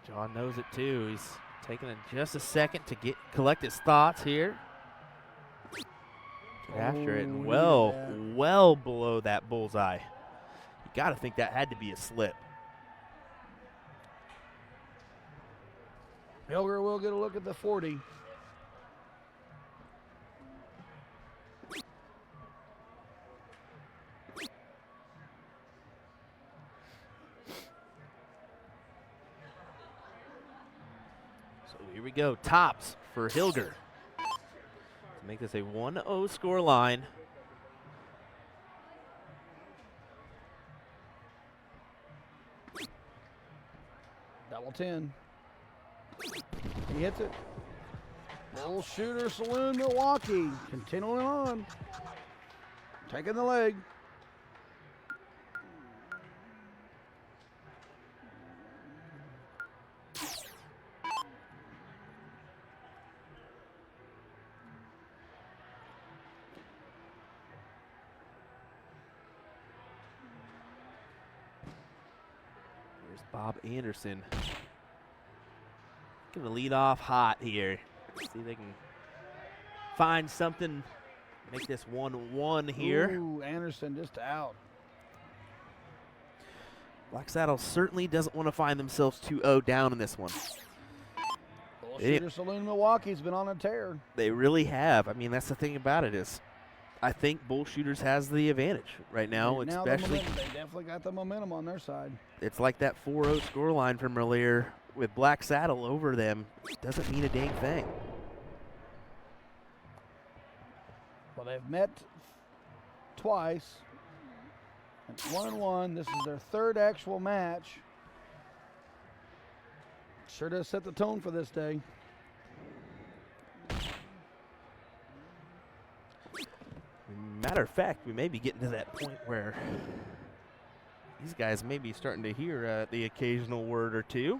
John knows it too. He's taking just a second to collect his thoughts here. After it, and well below that bullseye. You got to think that had to be a slip. Hilger will get a look at the 40. So here we go. Tops for Hilger. Make this a 1-0 score line. Double 10. He hits it. Bullshooter Saloon, Milwaukee. Continuing on. Taking the leg. Bob Anderson going to lead off hot here. See if they can find something, make this 1-1 here. Ooh, Anderson just out. Black Saddle certainly doesn't want to find themselves 2-0 down in this one. Bullshooter Saloon Milwaukee's been on a tear. They really have. I mean, that's the thing about it is I think Bullshooters has the advantage right now, especially. They definitely got the momentum on their side. It's like that 4-0 scoreline from earlier with Black Saddle over them. Doesn't mean a dang thing. Well, they've met twice. It's 1-1. This is their third actual match. Sure does set the tone for this day. Matter of fact, we may be getting to that point where these guys may be starting to hear the occasional word or two.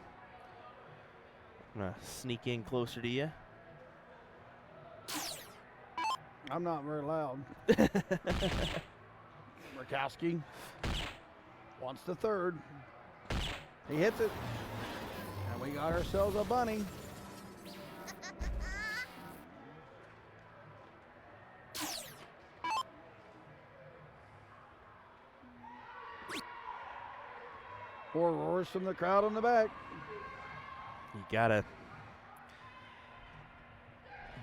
I'm going to sneak in closer to you. I'm not very loud. Murkowski wants the third. He hits it. And we got ourselves a bunny. Four roars from the crowd on the back. You gotta.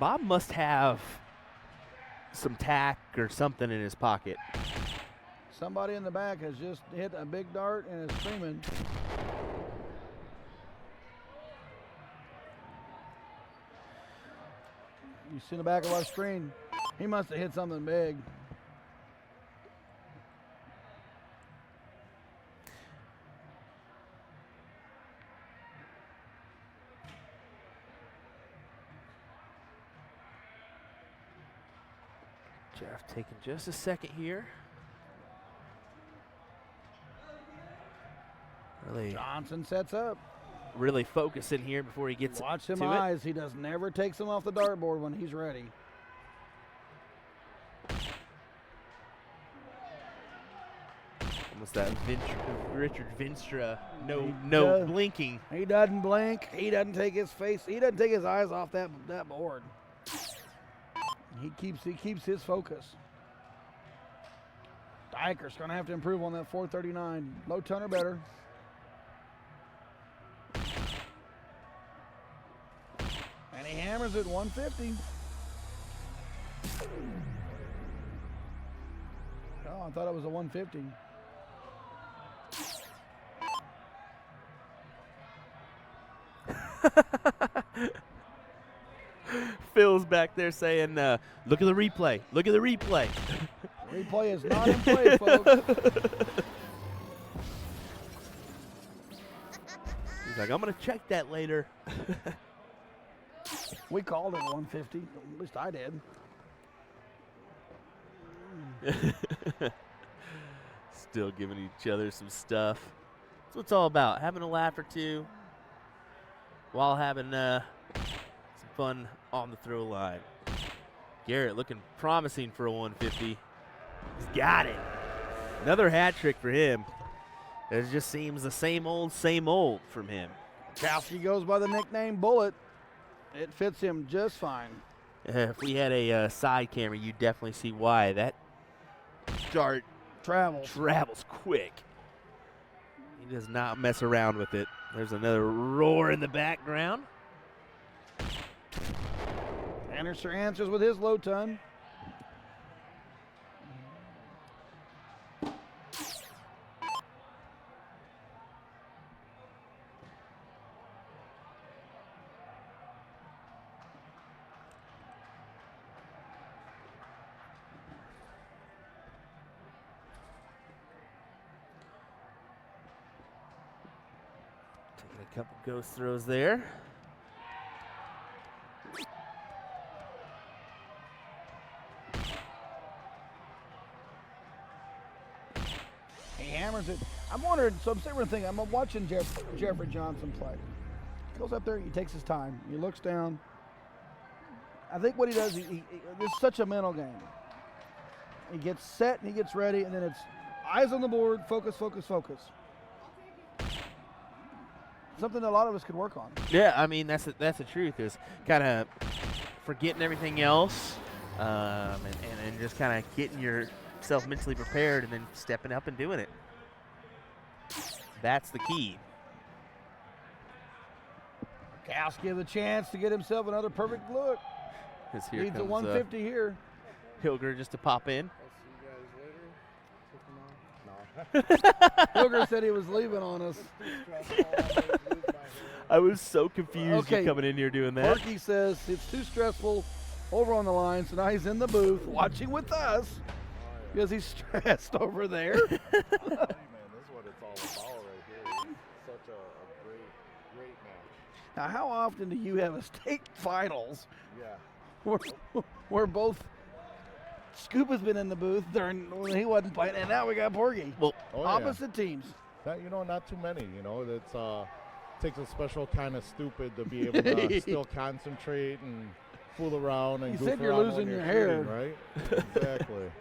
Bob must have some tack or something in his pocket. Somebody in the back has just hit a big dart and is screaming. You see the back of our screen. He must have hit something big. Jeff taking just a second here. Really, Johnson sets up. really focusing here before he gets Watch him to it. eyes. He does never takes him off the dartboard when he's ready. Almost that Richard Vinstra, no He no does. blinking. He doesn't blink. He doesn't take his face. He doesn't take his eyes off that board. He keeps his focus. Diker's going to have to improve on that 439. Low ton or better. And he hammers it 150. Oh, I thought it was a 150. Phil's back there saying, look at the replay. Look at the replay. Replay is not in play, folks. He's like, I'm going to check that later. We called it 150. At least I did. Still giving each other some stuff. That's what it's all about. Having a laugh or two while having some fun on the throw line. Garrett looking promising for a 150. He's got it. Another hat trick for him. It just seems the same old from him. Kowski goes by the nickname Bullet. It fits him just fine. If we had a side camera, you'd definitely see why. That dart travels quick. He does not mess around with it. There's another roar in the background. Anderson answers with his low ton. Taking a couple ghost throws there. He hammers it. I'm wondering, so I'm sitting there thinking, I'm watching Jeffrey Johnson play. He goes up there, he takes his time, he looks down. I think what he does, it's such a mental game. He gets set and he gets ready, and then it's eyes on the board, focus, focus, focus. Something that a lot of us could work on. Yeah, I mean, that's the truth, is kind of forgetting everything else and just kind of getting yourself mentally prepared and then stepping up and doing it. That's the key. Kowski has a chance to get himself another perfect look. Here Needs a comes 150 here. Hilger just to pop in. I'll see you guys later. Take them off. No. Hilger said he was leaving on us. I was so confused Okay. you coming in here doing that. Marky says it's too stressful over on the line, so now he's in the booth watching with us because he's stressed over there. Hey, man, this is what it's all about right here. Such a great match. Now, how often do you have a state finals Yeah. where both Scoop has been in the booth during when he wasn't playing, and now we got Porgy. Well, Oh, yeah. Opposite teams. That, not too many. It's takes a special kind of stupid to be able to still concentrate and fool around and You goof said you're around when losing you're your hair. shooting, right? Exactly.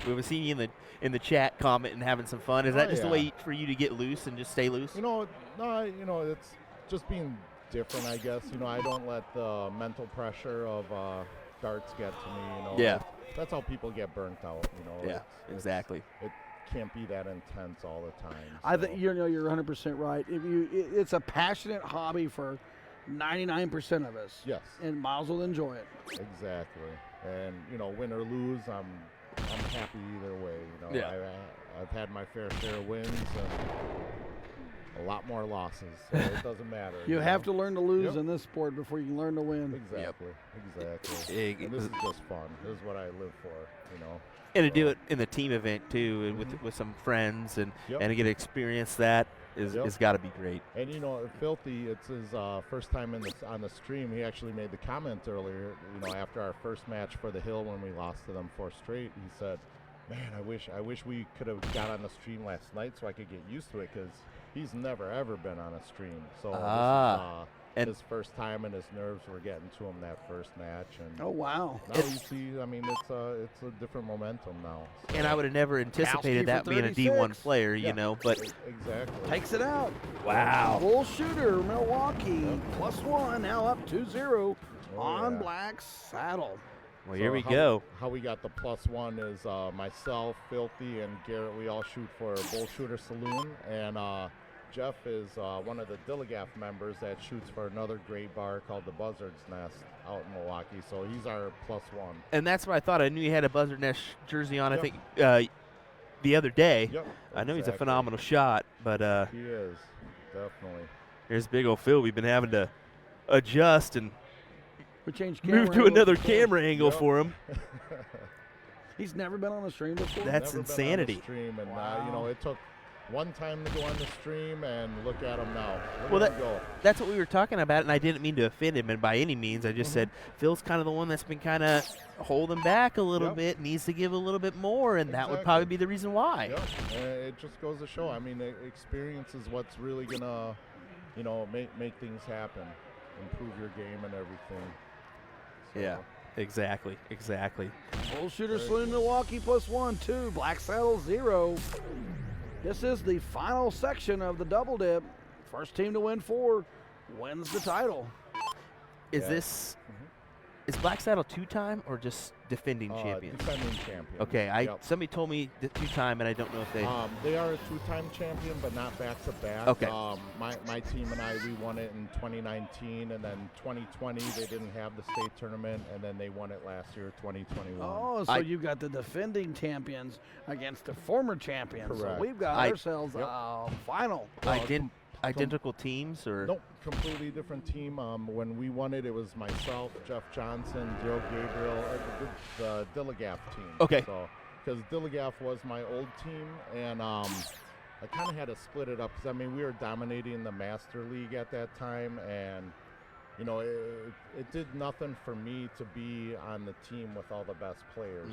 We were seeing you in the chat commenting, having some fun. Is Oh, that just a yeah. way for you to get loose and just stay loose? You know, no, it's just being different, I guess. I don't let the mental pressure of darts get to me. Yeah. That's how people get burnt out. Yeah, exactly. It can't be that intense all the time. I so. think you're 100% right. It's a passionate hobby for 99% of us. Yes. And miles will enjoy it. Exactly. And win or lose, I'm happy either way. Yeah. I've had my fair share of wins and a lot more losses. So it doesn't matter. You have to learn to lose Yep. in this sport before you can learn to win. Exactly. Ig- And this is just fun. This is what I live for. And to do it in the team event too, and with some friends, and Yep. and to get to experience that is got to be great. And Filthy, it's his first time on the stream. He actually made the comment earlier. After our first match for the Hill when we lost to them 4 straight, he said, "Man, I wish we could have got on the stream last night so I could get used to it, because he's never ever been on a stream. So this is his first time, and his nerves were getting to him that first match. And Oh, wow. now you see, it's a different momentum now. So. And I would have never anticipated that for being a 36. D1 player, but Exactly. Takes it out. wow. Bullshooter, Milwaukee, +1, now up 2-0 Oh, on yeah. Black Saddle. Well, here we how, go. How we got the +1 is myself, Filthy, and Garrett. We all shoot for Bullshooter Saloon, and Jeff is one of the Dilligaff members that shoots for another great bar called the Buzzard's Nest out in Milwaukee. So he's our +1. And that's what I thought. I knew he had a Buzzard Nest jersey on. Yep. I think the other day. Yep. I know he's a exactly. phenomenal shot, but He is, definitely. here's big old Phil. We've been having to adjust and We changed camera move to angles another for Phil. camera angle Yep. for him. He's never been on a stream before. That's Never been on the insanity. Stream, and Wow. it took one time to go on the stream, and look at him now. Well, Look at him go. That's what we were talking about, and I didn't mean to offend him, and by any means. I just said Phil's kind of the one that's been kind of holding back a little Yep. bit, needs to give a little bit more, and that would Exactly. probably be the reason why. Yep. It just goes to show. Experience is what's really gonna, make things happen, improve your game and everything. So, Yeah, exactly. Bullshooter Saloon, Milwaukee +1, 2, Black Saddle 0. This is the final section of the double dip. First team to win 4 wins the title. Is Yeah. this is Black Saddle 2-time or just defending champions? Defending champion. Okay, Yep. somebody told me the 2-time, and I don't know if they. They are a 2-time champion, but not back to back. Okay. My team and we won it in 2019, and then 2020 they didn't have the state tournament, and then they won it last year, 2021. Oh, so you've got the defending champions against the former champions. Correct. So we've got ourselves a final. Identical teams, or Nope, completely different team. When we won it, it was myself, Jeff Johnson, Joe Gabriel, the Dilligaff team. Okay. So, because Dilligaff was my old team, and I kind of had to split it up because we were dominating the Master League at that time, and it did nothing for me to be on the team with all the best players.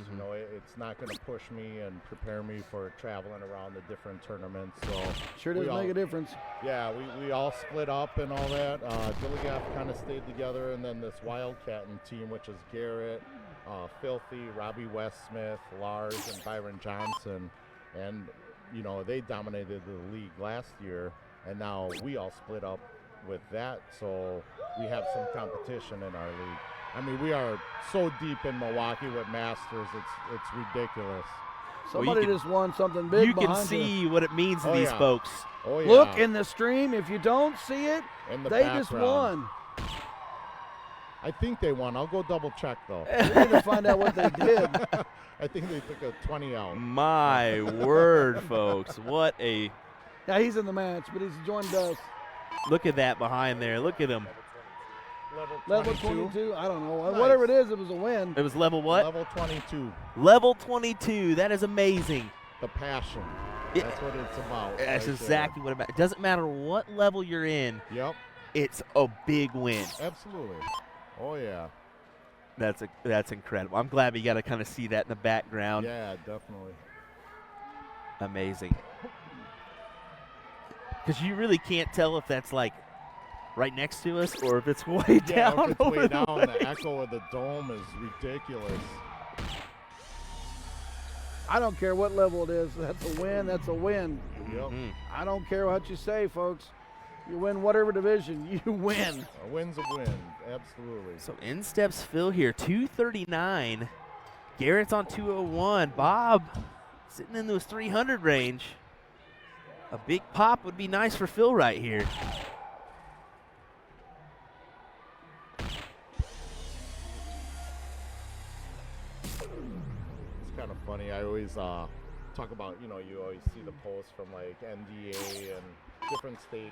It's not going to push me and prepare me for traveling around the different tournaments. So Sure does make a difference. yeah, we all split up and all that. Dilligaff kind of stayed together, and then this Wildcatting team, which is Garrett, Filthy, Robbie Westsmith, Lars, and Byron Johnson. And, they dominated the league last year, and now we all split up with that, so we have some competition in our league. We are so deep in Milwaukee with Masters, it's ridiculous. Somebody just won something big you can behind see what it means to Oh, these yeah. folks. Oh yeah. Look in the stream. If you don't see it, In the they just background. won. I think they won. I'll go double check though. We need to find out what they did. I think they took a 20 out. My word, folks. What a Yeah, he's in the match, but he's joined us. look at that behind there. Look at him. Level 22. I don't know. Nice. Whatever it is, it was a win. It was level what? Level 22. Level 22. That is amazing. The passion. It- That's what it's about. That's right exactly what it doesn't matter what level you're in. there. Yep. It's a big win. Absolutely. Oh yeah. That's incredible. I'm glad we got to kind of see that in the background. Yeah, definitely. Amazing. Because you really can't tell if that's like right next to us or if it's way Yeah, down if it's over way the down, way. the echo of the dome is ridiculous. I don't care what level it is. That's a win. That's a win. Yep. Mhm. I don't care what you say, folks. You win whatever division, you win. A win's a win, absolutely. So in steps Phil here, 239. Garrett's on 201. Bob sitting in those 300 range. A big pop would be nice for Phil right here. It's kind of funny. I always talk about, you always see the posts from like NDA and different state,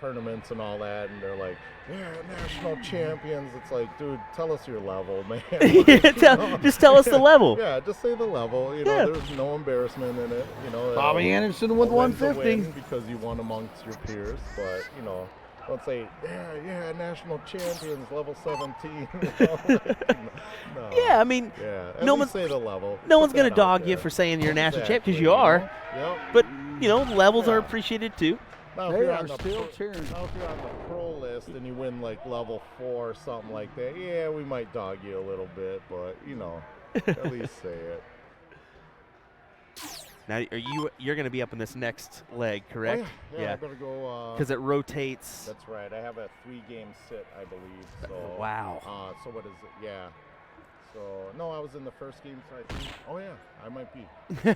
tournaments and all that, and they're like, yeah, national champions. It's like, dude, tell us your level, man. Just tell us the level. Yeah, just say the level. Yeah. There's no embarrassment in it. Bobby Anderson with a win's a 150. win because you won amongst your peers, but don't say, yeah, national champions, level 17. No. Yeah, I mean, Yeah, no at one's- least say the level. no Put one's going to that out dog you there. for saying you're a national champ because Exactly, you are. Yep. But, levels are Yeah. appreciated too. Now, if They you're are on the still pro- cheering. Now, if you're on the pro list and you win like level 4 or something like that, yeah, we might dog you a little bit, but at least say it. Now, you're going to be up in this next leg, correct? Oh, yeah, I better go. Because it rotates. That's right. I have a 3-game sit, I believe. So, Wow. so what is it? Yeah. So no, I was in the first game. So I think. Oh yeah, I might be.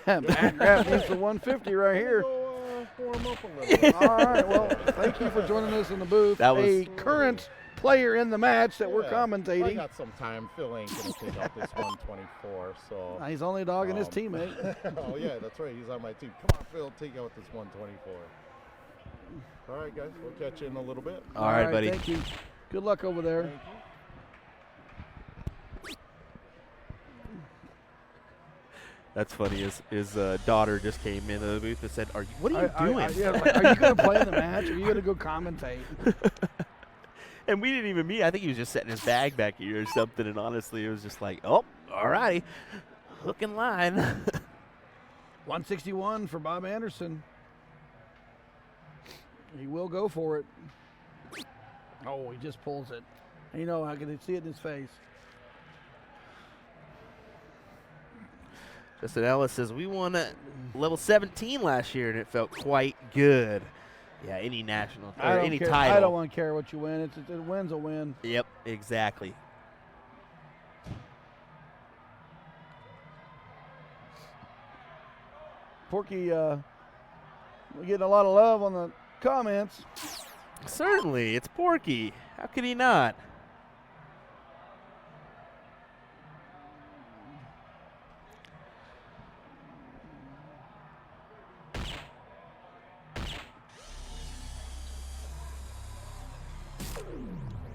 Matt Graff needs the 150 right here. Go, warm up a little bit. All right, well, thank you for joining us in the booth. That was- a current player in the match that we're I commentating. got some time. Phil ain't gonna take out this 124. So. He's only dogging his Um, teammate. Oh yeah, that's right. He's on my team. Come on, Phil, take out this 124. All right, guys, we'll catch you in a little bit. All right, buddy. Thank you. Good luck over there. Thank you. That's funny. His daughter just came into the booth and said, what are you doing? Yeah, like, are you going to play in the match? Or are you going to go commentate? And we didn't even meet. I think he was just setting his bag back here or something. And honestly, it was just like, oh, all righty. Hook and line. 161 for Bob Anderson. He will go for it. Oh, he just pulls it. I can see it in his face. Justin Ellis says, we won at level 17 last year, and it felt quite good. Yeah, any national or any care. title. I don't want to care what you win. A win's a win. Yep, exactly. Porky, we're getting a lot of love on the comments. Certainly, it's Porky. How could he not?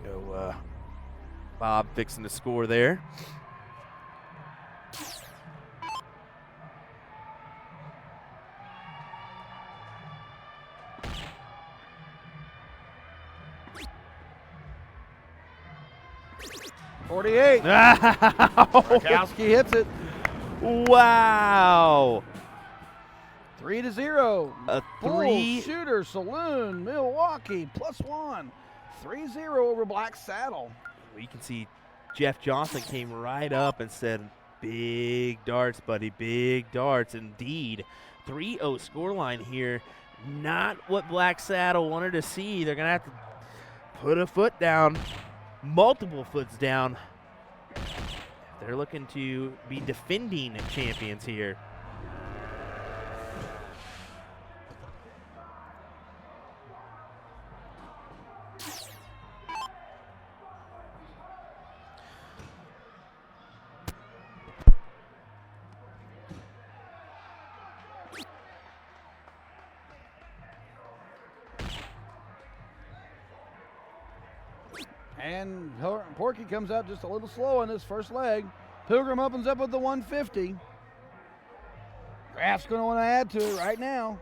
Go, Bob fixing the score there. $48. Wow! Kowski hits it. Wow! 3-0. A three. Bullshooter Saloon, Milwaukee, +1. 3-0 over Black Saddle. Well, you can see Jeff Johnson came right up and said, big darts, buddy, big darts. Indeed. 3-0 scoreline here. Not what Black Saddle wanted to see. They're going to have to put a foot down, multiple foots down. They're looking to be defending champions here. And Porky comes out just a little slow on this first leg. Pilgrim opens up with the 150. Graff's going to want to add to it right now.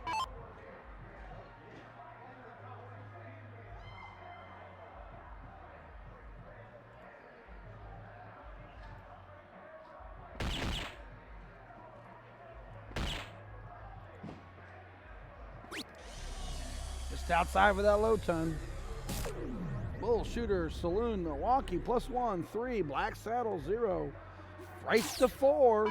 Just outside for that low ton. Bullshooters, Salon, Milwaukee, +1, 3. Black Saddle, 0. Race to 4.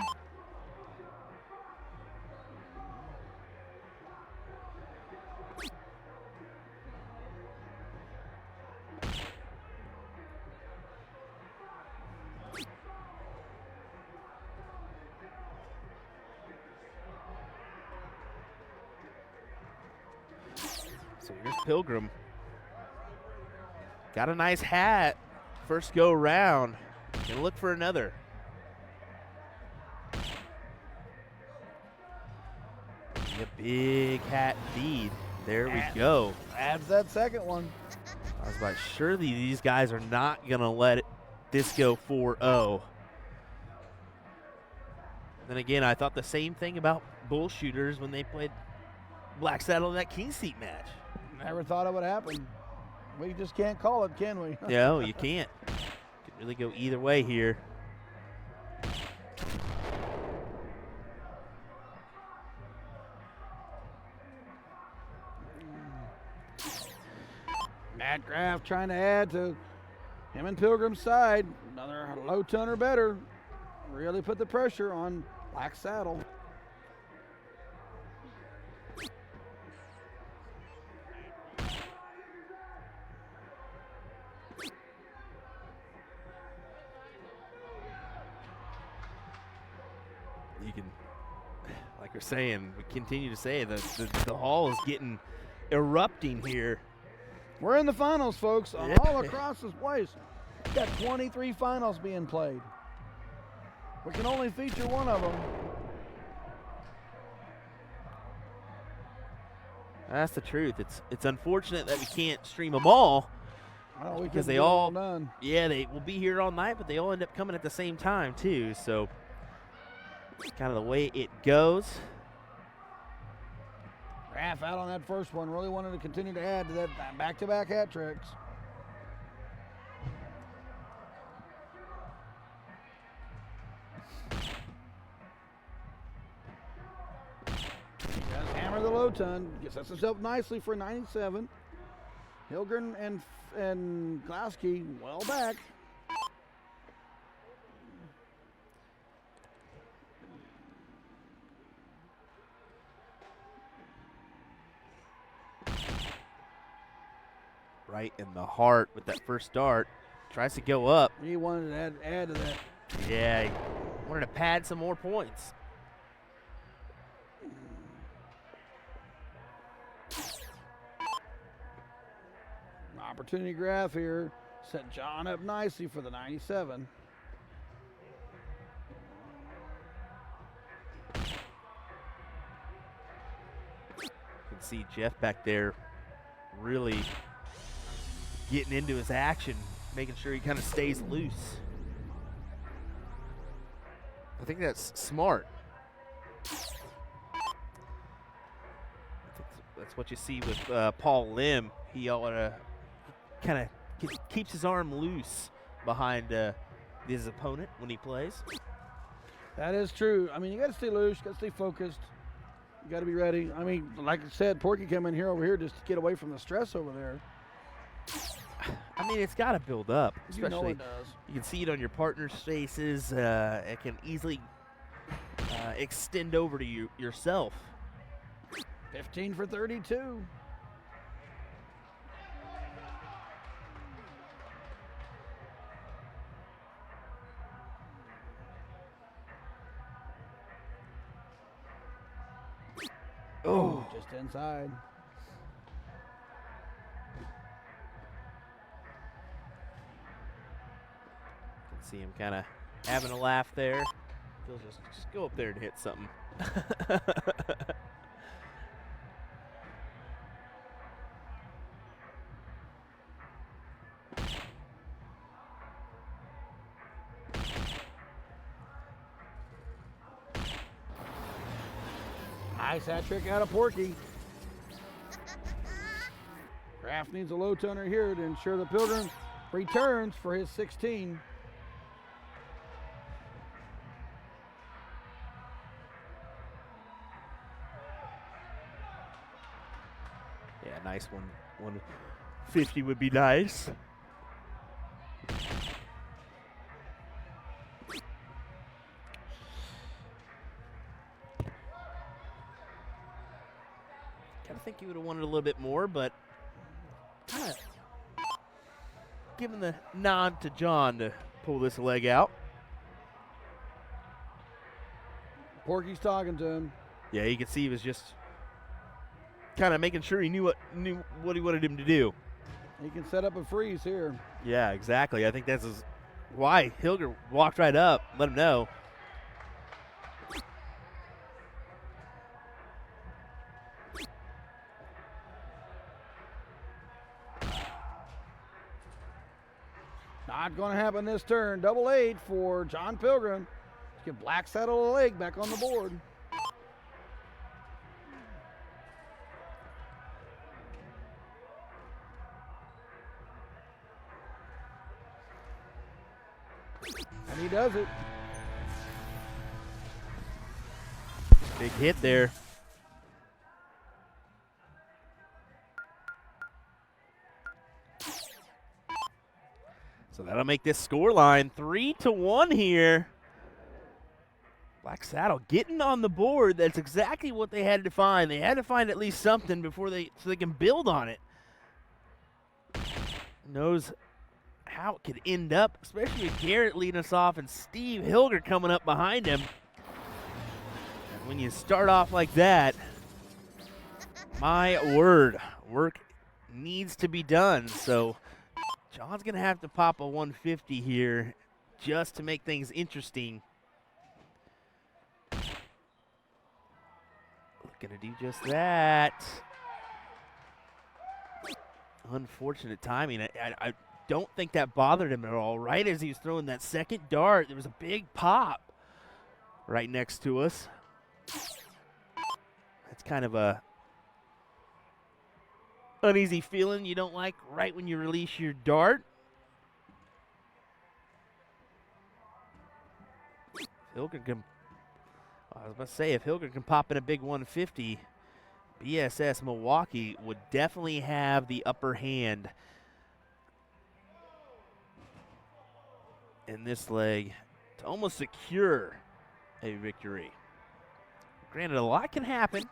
So here's Pilgrim. Got a nice hat. First go round. Gonna look for another. A big hat indeed. There we go. Adds that second one. I was like, surely these guys are not gonna let this go 4-0. Then again, I thought the same thing about Bullshooters when they played Black Saddle in that King Seat match. Never thought it would happen. We just can't call it, can we? No, you can't. Could really go either way here. Matt Graff trying to add to him and Pilgrim's side. Another low ton or better. Really put the pressure on Black Saddle. You can, like we're saying, we continue to say that the hall is getting erupting here. We're in the finals, folks, Yeah. all across this place. We've got 23 finals being played. We can only feature one of them. That's the truth. It's unfortunate that we can't stream them all. Well, we Because can they get it all- done. Yeah, they will be here all night, but they all end up coming at the same time too. So kind of the way it goes. Graff out on that first one. Really wanted to continue to add to that back-to-back hat tricks. He does hammer the low ton. Sets himself nicely for 97. Hilgren and Glasky well back. Right in the heart with that first dart. Tries to go up. He wanted to add to that. Yeah, he wanted to pad some more points. Opportunity graph here. Set John up nicely for the 97. You can see Jeff back there really getting into his action, making sure he kind of stays loose. I think that's smart. I think that's what you see with Paul Lim. He kind of keeps his arm loose behind his opponent when he plays. That is true. I mean, you got to stay loose. You got to stay focused. You got to be ready. I mean, like I said, Porky came in here over here just to get away from the stress over there. I mean, it's got to build up, You know especially it does. you can see it on your partner's faces. It can easily extend over to yourself. 15 for 32. Oh, Just inside. can see him kind of having a laugh there. He'll just go up there and hit something. Nice hat trick out of Porky. Kraft needs a low toner here to ensure the Pilgrim returns for his 16. Yeah, nice one 50 would be nice. I think he would have wanted a little bit more, but kind of giving the nod to John to pull this leg out. Porky's talking to him. Yeah, you can see he was just kind of making sure he knew what he wanted him to do. He can set up a freeze here. Yeah, exactly. I think that's why Hilger walked right up, let him know. Not going to happen this turn. Double 8 for John Pilgrim. Get Black Saddle a leg back on the board. And he does it. Big hit there. So that'll make this score line 3-1 here. Black Saddle getting on the board. That's exactly what they had to find. They had to find at least something before so they can build on it. Knows how it could end up, especially with Garrett leading us off and Steve Hilger coming up behind him. And when you start off like that, my word, work needs to be done. So John's going to have to pop a 150 here just to make things interesting. Going to do just that. Unfortunate timing. I don't think that bothered him at all. Right as he was throwing that second dart, there was a big pop right next to us. That's kind of a uneasy feeling you don't like right when you release your dart. Hilger can, I was about to say, if Hilger can pop in a big 150, BSS Milwaukee would definitely have the upper hand in this leg to almost secure a victory. Granted, a lot can happen.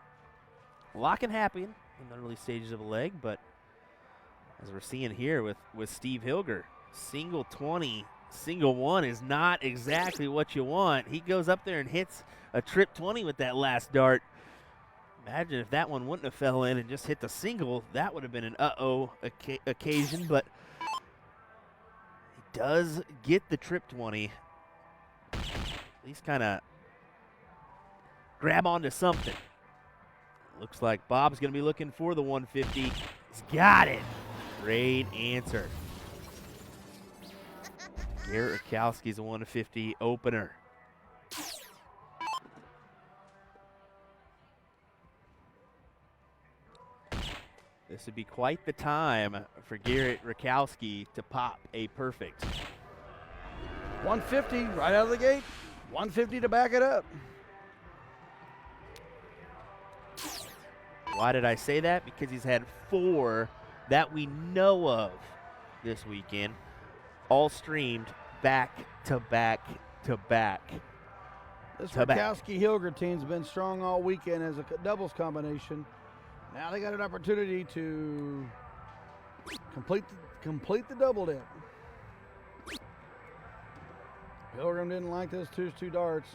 A lot can happen in the early stages of a leg, but as we're seeing here with Steve Hilger, single 20, single 1 is not exactly what you want. He goes up there and hits a trip 20 with that last dart. Imagine if that one wouldn't have fell in and just hit the single. That would have been an occasion, but he does get the trip 20. At least kind of grab onto something. Looks like Bob's going to be looking for the 150. He's got it. Great answer. Garrett Rakowski's a 150 opener. This would be quite the time for Garrett Rakowski to pop a perfect. 150 right out of the gate. 150 to back it up. Why did I say that? Because he's had 4 that we know of this weekend, all streamed back to back to back. This Rakowski-Hilger team's been strong all weekend as a doubles combination. Now they got an opportunity to complete the double dip. Pilgrim didn't like those two darts.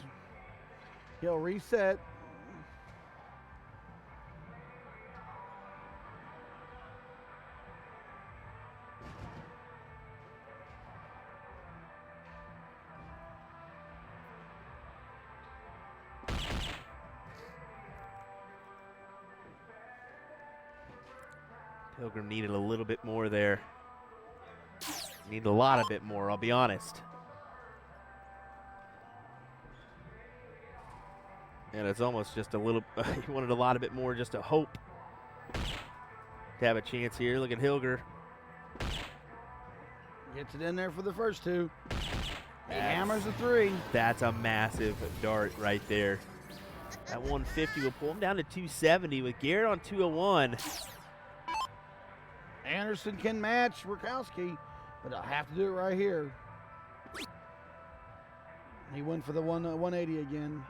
He'll reset. Pilgrim needed a little bit more there. Needed a lot of bit more, I'll be honest. And it's almost just a little, he wanted a lot of bit more just to hope to have a chance here. Look at Hilger. Gets it in there for the first 2. He hammers a 3. That's a massive dart right there. That 150 will pull him down to 270 with Garrett on 201. Anderson can match Rakowski, but I'll have to do it right here. He went for the 180 again.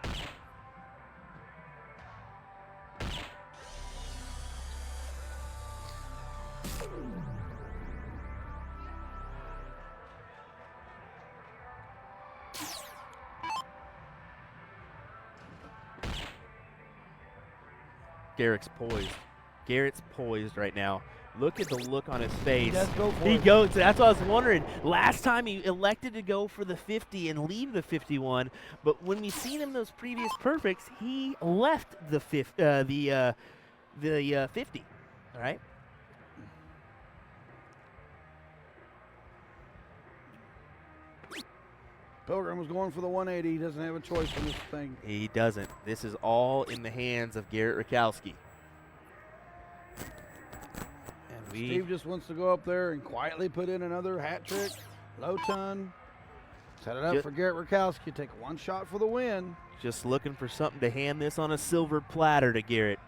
Garrett's poised. Garrett's poised right now. Look at the look on his face. Let's go for He it. goes. That's what I was wondering. Last time he elected to go for the 50 and leave the 51, but when we seen him those previous perfects, he left the 50. All right. Pilgrim was going for the 180. He doesn't have a choice on this thing. He doesn't. This is all in the hands of Garrett Rakowski. And Steve just wants to go up there and quietly put in another hat trick. Low ton. Set it up for Garrett Rakowski. Take one shot for the win. just looking for something to hand this on a silver platter to Garrett.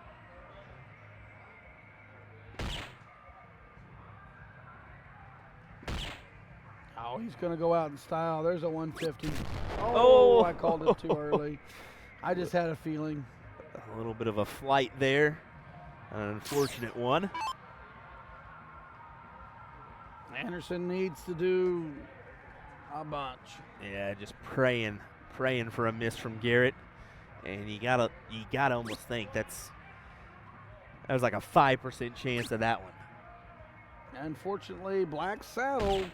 Oh, he's going to go out in style. There's a 150. Oh. I called it too early. I just had a feeling. A little bit of a flight there. An unfortunate one. Anderson needs to do a bunch. Yeah, just praying for a miss from Garrett. And you gotta almost think that was like a 5% chance of that one. Unfortunately, Black Saddle,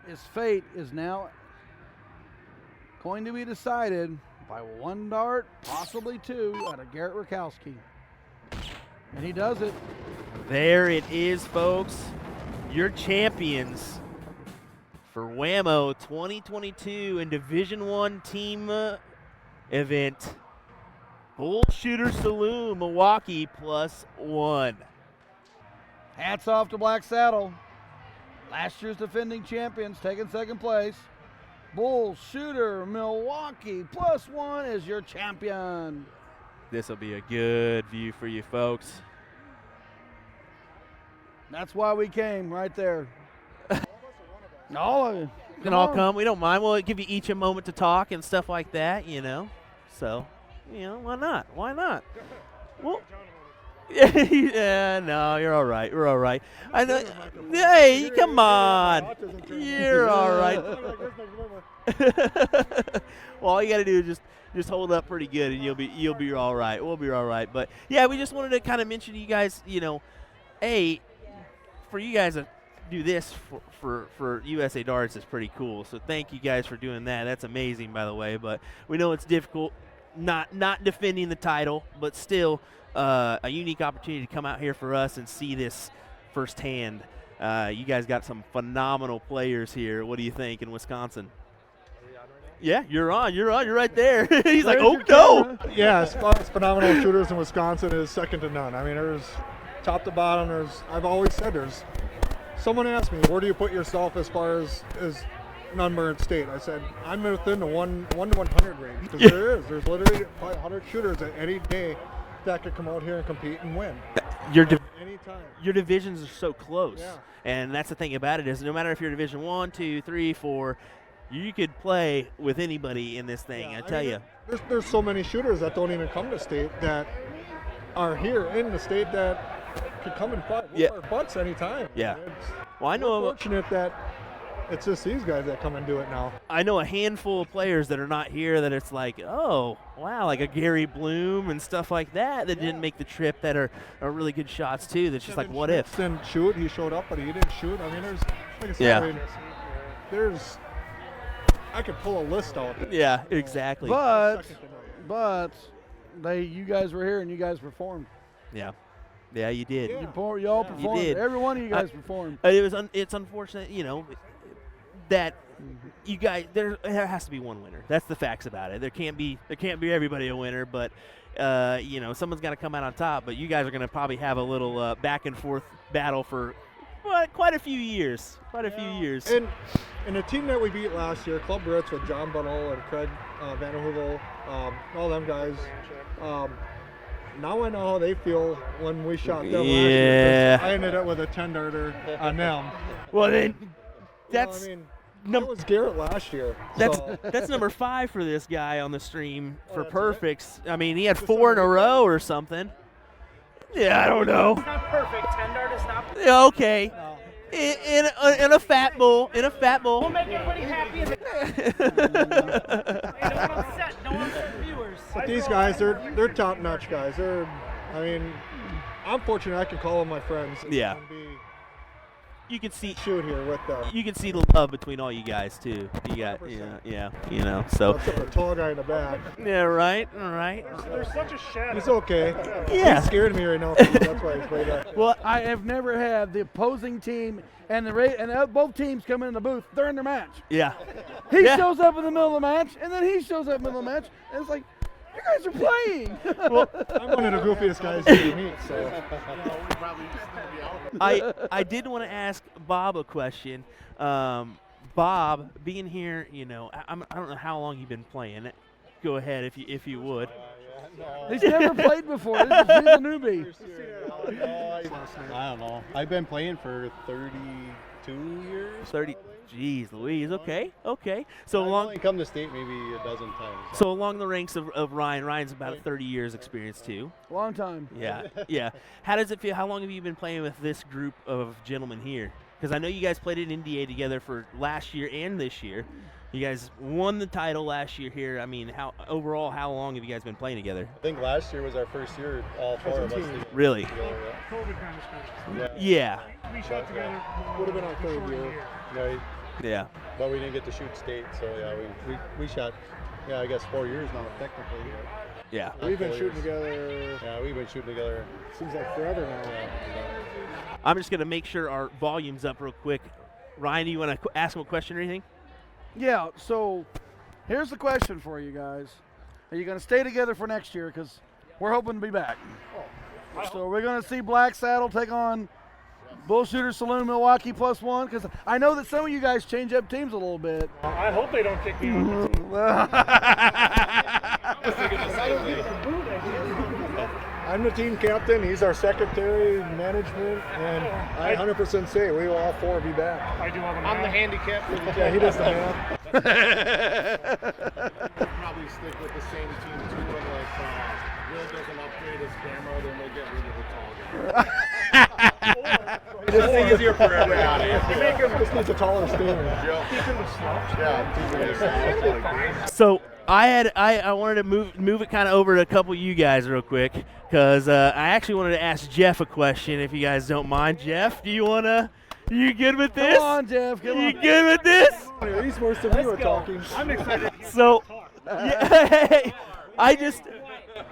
his fate is now going to be decided by one dart, possibly two, out of Garrett Rakowski. And he does it. There it is, folks. Your champions for WAMO 2022 in Division I team event. Bullshooters Salon, Milwaukee +1. Hats off to Black Saddle. Last year's defending champions taking second place. Bullshooter Milwaukee +1 is your champion. This will be a good view for you folks. That's why we came right there. All of you. Can all come. We don't mind. We'll give you each a moment to talk and stuff like that, you know. So, you know, why not? Why not? Well, yeah, no, you're all right. We're all right. I know. Hey, come on. You're all right. Well, all you got to do is just hold up pretty good, and you'll be all right. We'll be all right. But yeah, we just wanted to kind of mention to you guys, you know, for you guys to do this for USA Darts is pretty cool. So thank you guys for doing that. That's amazing, by the way. But we know it's difficult, not defending the title, but still a unique opportunity to come out here for us and see this firsthand. You guys got some phenomenal players here. What do you think in Wisconsin? Yeah, you're on. You're right there. He's like, oh no. Yeah, as far as phenomenal shooters in Wisconsin is second to none. I mean, there's top to bottom. I've always said someone asked me, where do you put yourself as far as an unburned state? I said, I'm within the 1 to 100 range. Because there's literally probably 100 shooters at any day that could come out here and compete and win. Anytime. Your divisions are so close. Yeah. And that's the thing about it is no matter if you're Division 1, 2, 3, 4, you could play with anybody in this thing, Yeah, I tell you. There's so many shooters that don't even come to state that are here in the state that could come and fight our butts anytime. Yeah. It's Well, I know fortunate that it's just these guys that come and do it now. I know a handful of players that are not here that it's like, oh, wow, like a Gary Bloom and stuff like that didn't make the trip that are really good shots too. That's just like, what if? Didn't shoot. He showed up, but he didn't shoot. I mean, there's, like I said, I mean, I could pull a list out. Yeah, exactly. But you guys were here and you guys performed. Yeah. Yeah, you did. Yeah. You all performed. You did. Every one of you guys performed. It's unfortunate, you know, that you guys there has to be one winner. That's the facts about it. There can't be everybody a winner, but you know, someone's got to come out on top. But you guys are going to probably have a little back and forth battle for quite a few years. And the team that we beat last year, Club Ritz with John Bunnell and Craig Vanderhoevel, all them guys. now I know how they feel when we shot them last Yeah. year. 'Cause I ended up with a 10-darter on them. Well, then Well, that's I mean, num- that was Garrett last year. that's so. that's number 5 for this guy on the stream for that's it? perfects. I mean, he had 4 in a row or something. Yeah, I don't know. It's not perfect. 10 dart is not perfect. Yeah, okay. In a fat bowl. In a fat bowl. We'll make everybody happy. Hey, don't upset viewers. But these guys, they're top-notch guys. I mean, I'm fortunate I can call them my friends. Yeah. And You can see shoot here with them. you can see the love between all you guys too. You got 100%. yeah, you know. So Except for the tall guy in the back. yeah, right, all right. There's such a shadow. He's okay. Yeah. He's scared of me right now. That's why he's played that. Well, I have never had the opposing team and both teams come in the booth during their match. Yeah. He Yeah. shows up in the middle of the match, and then he shows up in the middle of the match, and it's like, you guys are playing. I'm one of the goofiest guys you meet, so. I did want to ask Bob a question. Bob, being here, you know, I don't know how long you've been playing. Go ahead if you would. He's never played before. He's a newbie. I don't know. I've been playing for 32 years. 30. Jeez, Louise. Okay. So I've along only come to state maybe a dozen times. so along the ranks of Ryan. Ryan's about 30 years experience too. Long time. Yeah. How does it feel? How long have you been playing with this group of gentlemen here? Because I know you guys played at NDA together for last year and this year. You guys won the title last year here. I mean, how long have you guys been playing together? I think last year was our first year, all 4 of us. Really? COVID kind of stuff. Yeah. We shot together. Would have been our third year. Right. Yeah. But we didn't get to shoot state, so yeah, we shot, I guess 4 years now technically. Yeah. We've been 4 shooting years. together, Yeah, we've been shooting together. seems like forever now. I'm just gonna make sure our volume's up real quick. Ryan, do you want to ask him a question or anything? Yeah, so here's the question for you guys. Are you going to stay together for next year? Because we're hoping to be back. So we're going to see Black Saddle take on Bullshooters Saloon Milwaukee +1. Because I know that some of you guys change up teams a little bit. I hope they don't kick me off. I'm the team captain. He's our secretary, management, and I 100% say we will all 4 be back. I do have a I'm the math. handicap for the Yeah, he does the math. Probably stick with the same team too. And Will doesn't upgrade his camera, then we'll get rid of the tall guy. Just It's easier for everybody. Just needs a taller standard. Yeah. So I wanted to move it kind of over to a couple of you guys real quick because I actually wanted to ask Jeff a question if you guys don't mind. Jeff, you good with this? Come on, Jeff. Come You on. good with this? He's worse than we were talking. I'm excited. So yeah,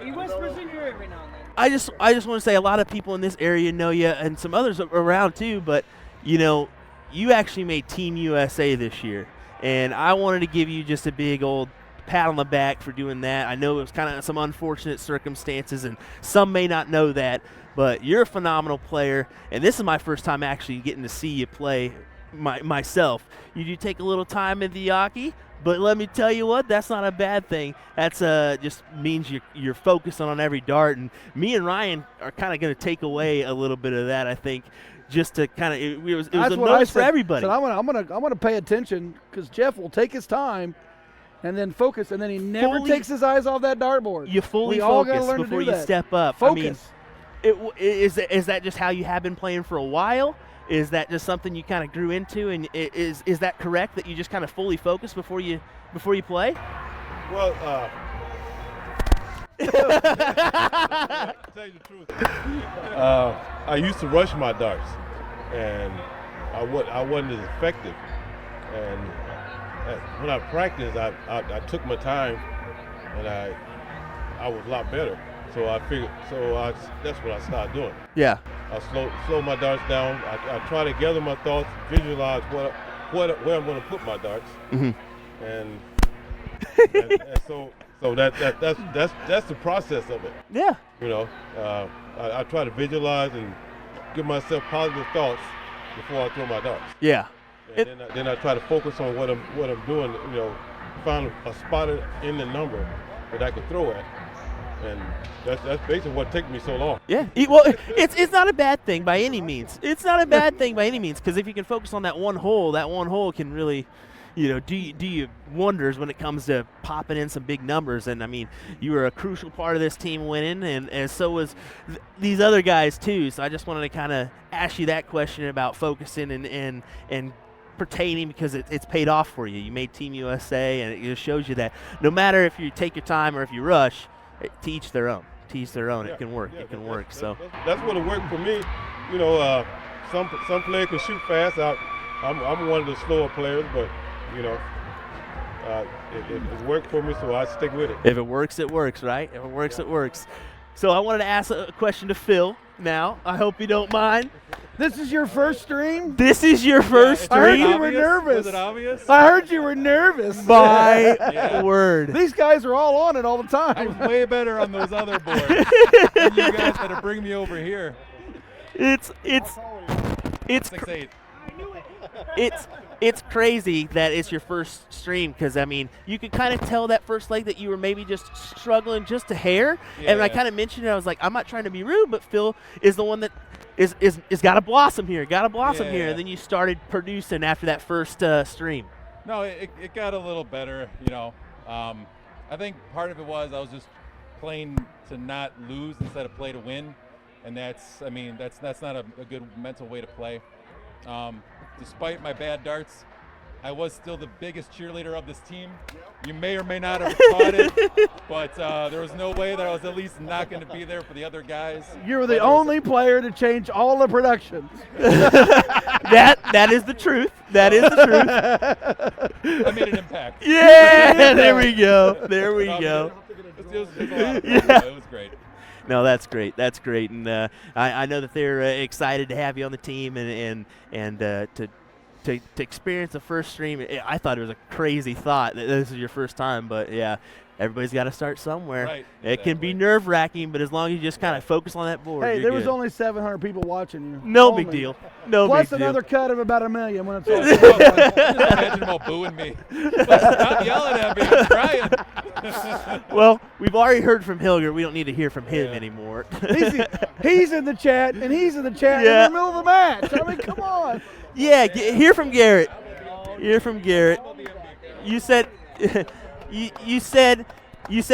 He whispers in your ear every now and then. I just want to say a lot of people in this area know you and some others around too, but you know, you actually made Team USA this year, and I wanted to give you just a big old pat on the back for doing that. I know it was kind of some unfortunate circumstances, and some may not know that, but you're a phenomenal player, and this is my first time actually getting to see you play myself. You do take a little time in the hockey, but let me tell you what, that's not a bad thing. That's just means you're focused on every dart, and me and Ryan are kind of going to take away a little bit of that, I think, just to kind of it was That's a what I notice for said. everybody. So I'm gonna pay attention because Jeff will take his time and then focus, and then he never Fully- takes his eyes off that dartboard. You fully we all gotta focus learn to before do you that. step up. Focus. I mean, is that just how you have been playing for a while? Is that just something you kind of grew into, and is that correct that you just kind of fully focus before you play? Well, tell you the truth, I used to rush my darts, and I wasn't as effective. And when I practiced, I took my time, and I was a lot better. So I figured, that's what I started doing. Yeah. I slow my darts down. I try to gather my thoughts, visualize where I'm going to put my darts, Mm-hmm. and so that's the process of it. Yeah. You know, I try to visualize and give myself positive thoughts before I throw my darts. Yeah. And then I try to focus on what I'm doing. You know, find a spot in the number that I can throw at, and that's basically what took me so long. Yeah, well, it's not a bad thing by any means. It's not a bad thing by any means, because if you can focus on that one hole can really, do you wonders when it comes to popping in some big numbers. And I mean, you were a crucial part of this team winning, and so was these other guys too. So I just wanted to kind of ask you that question about focusing and pertaining, because it's paid off for you. You made Team USA, and it just shows you that no matter if you take your time or if you rush, to each their own. To each their own. Yeah, it can work. yeah, it can work. So that's what it worked for me. Some players can shoot fast. I'm one of the slower players, but it worked for me, so I stick with it. If it works, it works, right? If it works, it works. So I wanted to ask a question to Phil now. I hope you don't mind. This is your first stream? This is your first I heard stream? you were nervous. Was it obvious? I heard you were nervous. My word. These guys are all on it all the I was time. way better on those other boards. And you guys had to bring me over here. It's 6'8". it's crazy that it's your first stream, because I mean, you could kind of tell that first leg that you were maybe just struggling just a hair. Yeah. And I kind of mentioned it. I was like, I'm not trying to be rude, but Phil is the one that is got to blossom here, Yeah. And then you started producing after that first stream. No, it got a little better, I think part of it was I was just playing to not lose instead of play to win. And that's not a good mental way to play. Despite my bad darts, I was still the biggest cheerleader of this team. You may or may not have caught it, but there was no way that I was at least not going to be there for the other guys. You were the only player to change all the production. That is the truth. That is the truth. I made an impact. Yeah, there we go. There we go. It was a lot of fun. It was great. No, that's great. That's great, and I know that they're excited to have you on the team and to experience the first stream. I thought it was a crazy thought that this is your first time, but yeah, everybody's got to start somewhere. Right, It can be exactly. nerve-wracking, but as long as you just kind of focus on that board, Hey, you're there was good. only 700 people watching you. No Only. big deal. No Plus big deal. another cut of about 1 million when it's all Just imagine them all booing me. Stop yelling at me. I'm crying. Well, we've already heard from Hilger. We don't need to hear from him Yeah. anymore. he's in the chat, and he's in the chat Yeah. in the middle of the match. I mean, come on. Yeah, hear from Garrett. Hear from Garrett. You said, you said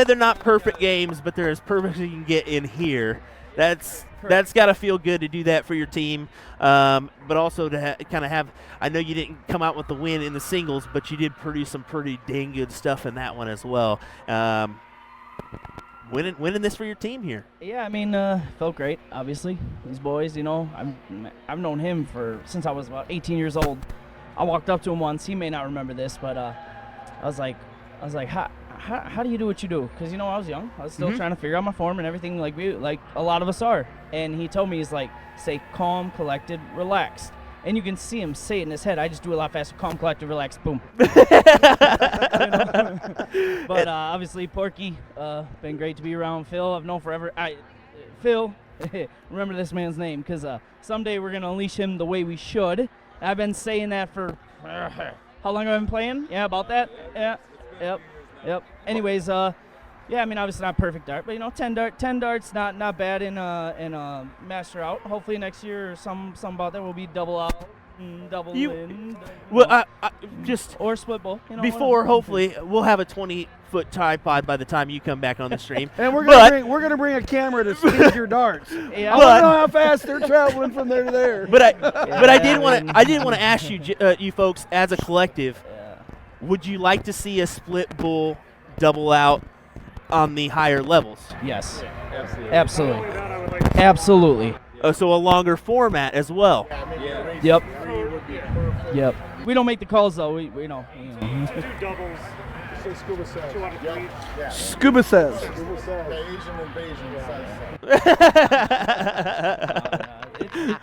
they're not perfect games, but they're as perfect as you can get in here. That's got to feel good to do that for your team, but also to kind of have. I know you didn't come out with the win in the singles, but you did produce some pretty dang good stuff in that one as well. Winning this for your team here. Yeah, I mean, felt great. Obviously, these boys. I've known him since I was about 18 years old. I walked up to him once. He may not remember this, but I was like, how do you do what you do? Because I was young. I was still trying to figure out my form and everything, like a lot of us are. And he told me, he's like, say calm, collected, relaxed. And you can see him say it in his head. I just do a lot faster. Calm, collected, relaxed, boom. But obviously, Porky, been great to be around. Phil, I've known forever. Phil, remember this man's name, because someday we're going to unleash him the way we should. I've been saying that for how long have I been playing? Yeah, about that. Yeah, yep. Anyways, obviously not perfect dart, but 10 darts, not bad in master out. Hopefully next year or some about that will be double out, double in. Well, I just or split bowl. before hopefully we'll have a 20-foot tripod by the time you come back on the stream. And we're gonna bring a camera to speed your darts. Yeah, I want to know how fast they're traveling from there to there. But I did want to ask you, you folks, as a collective, would you like to see a split bull double out on the higher levels? Yes, absolutely. So a longer format as well. Yep. We don't make the calls though. We know. Two doubles. Say Scuba says. 2 out of 3. Yeah. Scuba says. Scuba says. The Asian invasion says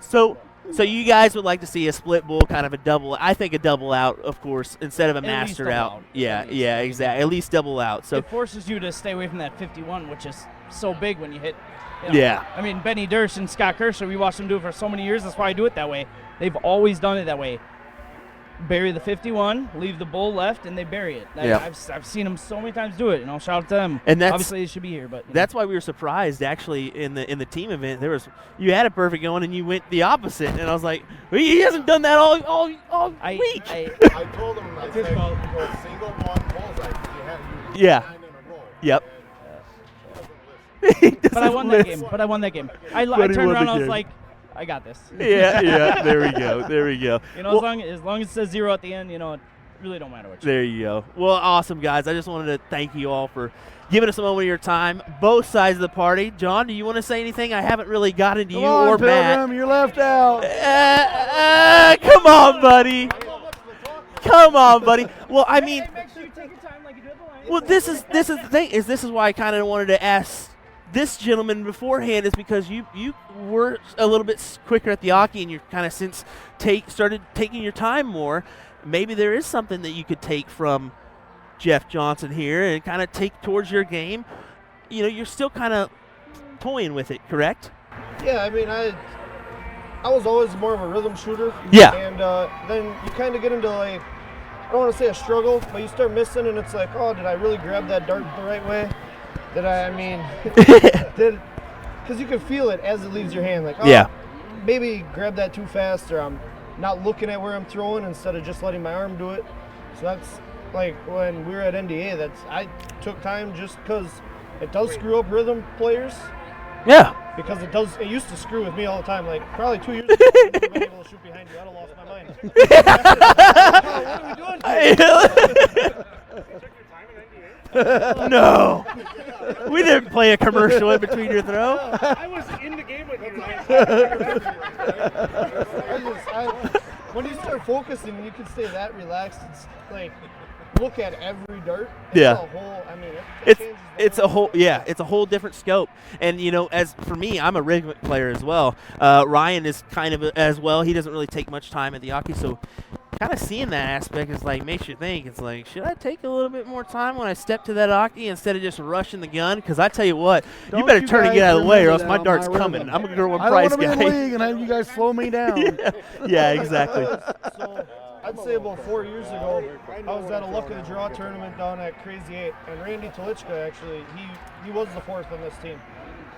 so. So you guys would like to see a split bull, kind of a double. I think a double out, of course, instead of a At least master double out. out. Yeah, exactly. At least double out. So it forces you to stay away from that 51, which is so big when you hit. Yeah. I mean, Benny Durst and Scott Kershaw, we watched them do it for so many years. That's why I do it that way. They've always done it that way. bury the 51, leave the bull left, and they bury it. Yeah. I've seen them so many times do it, and I'll shout out to them. And that's, obviously they should be here, but that's why we were surprised actually in the team event. You had it perfect going, and you went the opposite, and I was like, well, he hasn't done that all week. I told him, I said, go single one bullseye. You Yeah. 9 in a row. Yep. But I won that game. I turned around, I was like, I got this. Yeah. There we go. You know, Well, as long as it says 0 at the end, you know, it really don't matter what you there you go. Well, awesome, guys. I just wanted to thank you all for giving us a moment of your time, both sides of the party. John, do you want to say anything? I haven't really gotten to you Come on, or Matt. Pilgrim, you're left out. Come on, buddy. Come on, buddy. Well, I mean, Make sure you take your time like you do at the line. well, this is the thing. This is why I kind of wanted to ask this gentleman beforehand, is because you were a little bit quicker at the hockey, and you're kind of since started taking your time more. Maybe there is something that you could take from Jeff Johnson here and kind of take towards your game. You know, you're still kind of toying with it, correct? Yeah, I mean, I was always more of a rhythm shooter. Yeah. And then you kind of get into, like, I don't want to say a struggle, but you start missing, and it's like, oh, did I really grab that dart the right way? Because you can feel it as it leaves your hand. Like, oh, Yeah. maybe grab that too fast, or I'm not looking at where I'm throwing instead of just letting my arm do it. So that's like when we were at NDA, I took time just because it does screw up rhythm players. Yeah. Because it used to screw with me all the time. Like probably 2 years ago, I would have been able to shoot behind you. I'd have lost my mind. Oh, what are we doing? No. We didn't play a commercial in between your throw. I was in the game with you. When you start focusing, you can stay that relaxed. It's like look at every dart. Yeah. It changes the It's a whole different scope. And you know, as for me, I'm a rhythmic player as well. Ryan is kind of as well. He doesn't really take much time at the hockey, so kind of seeing that aspect is like makes you think. It's like, should I take a little bit more time when I step to that hockey instead of just rushing the gun? Because I tell you what, you Don't better you turn and guys get out of the way, or else remember my that on dart's my coming. rhythm. I'm gonna go with I don't price want to be in the guy. league and have you guys slow me down. Yeah, exactly. So I'd say about 4 years ago, I was at a Luck of the Draw tournament down at Crazy 8, and Randy Telichka actually, he was the fourth on this team.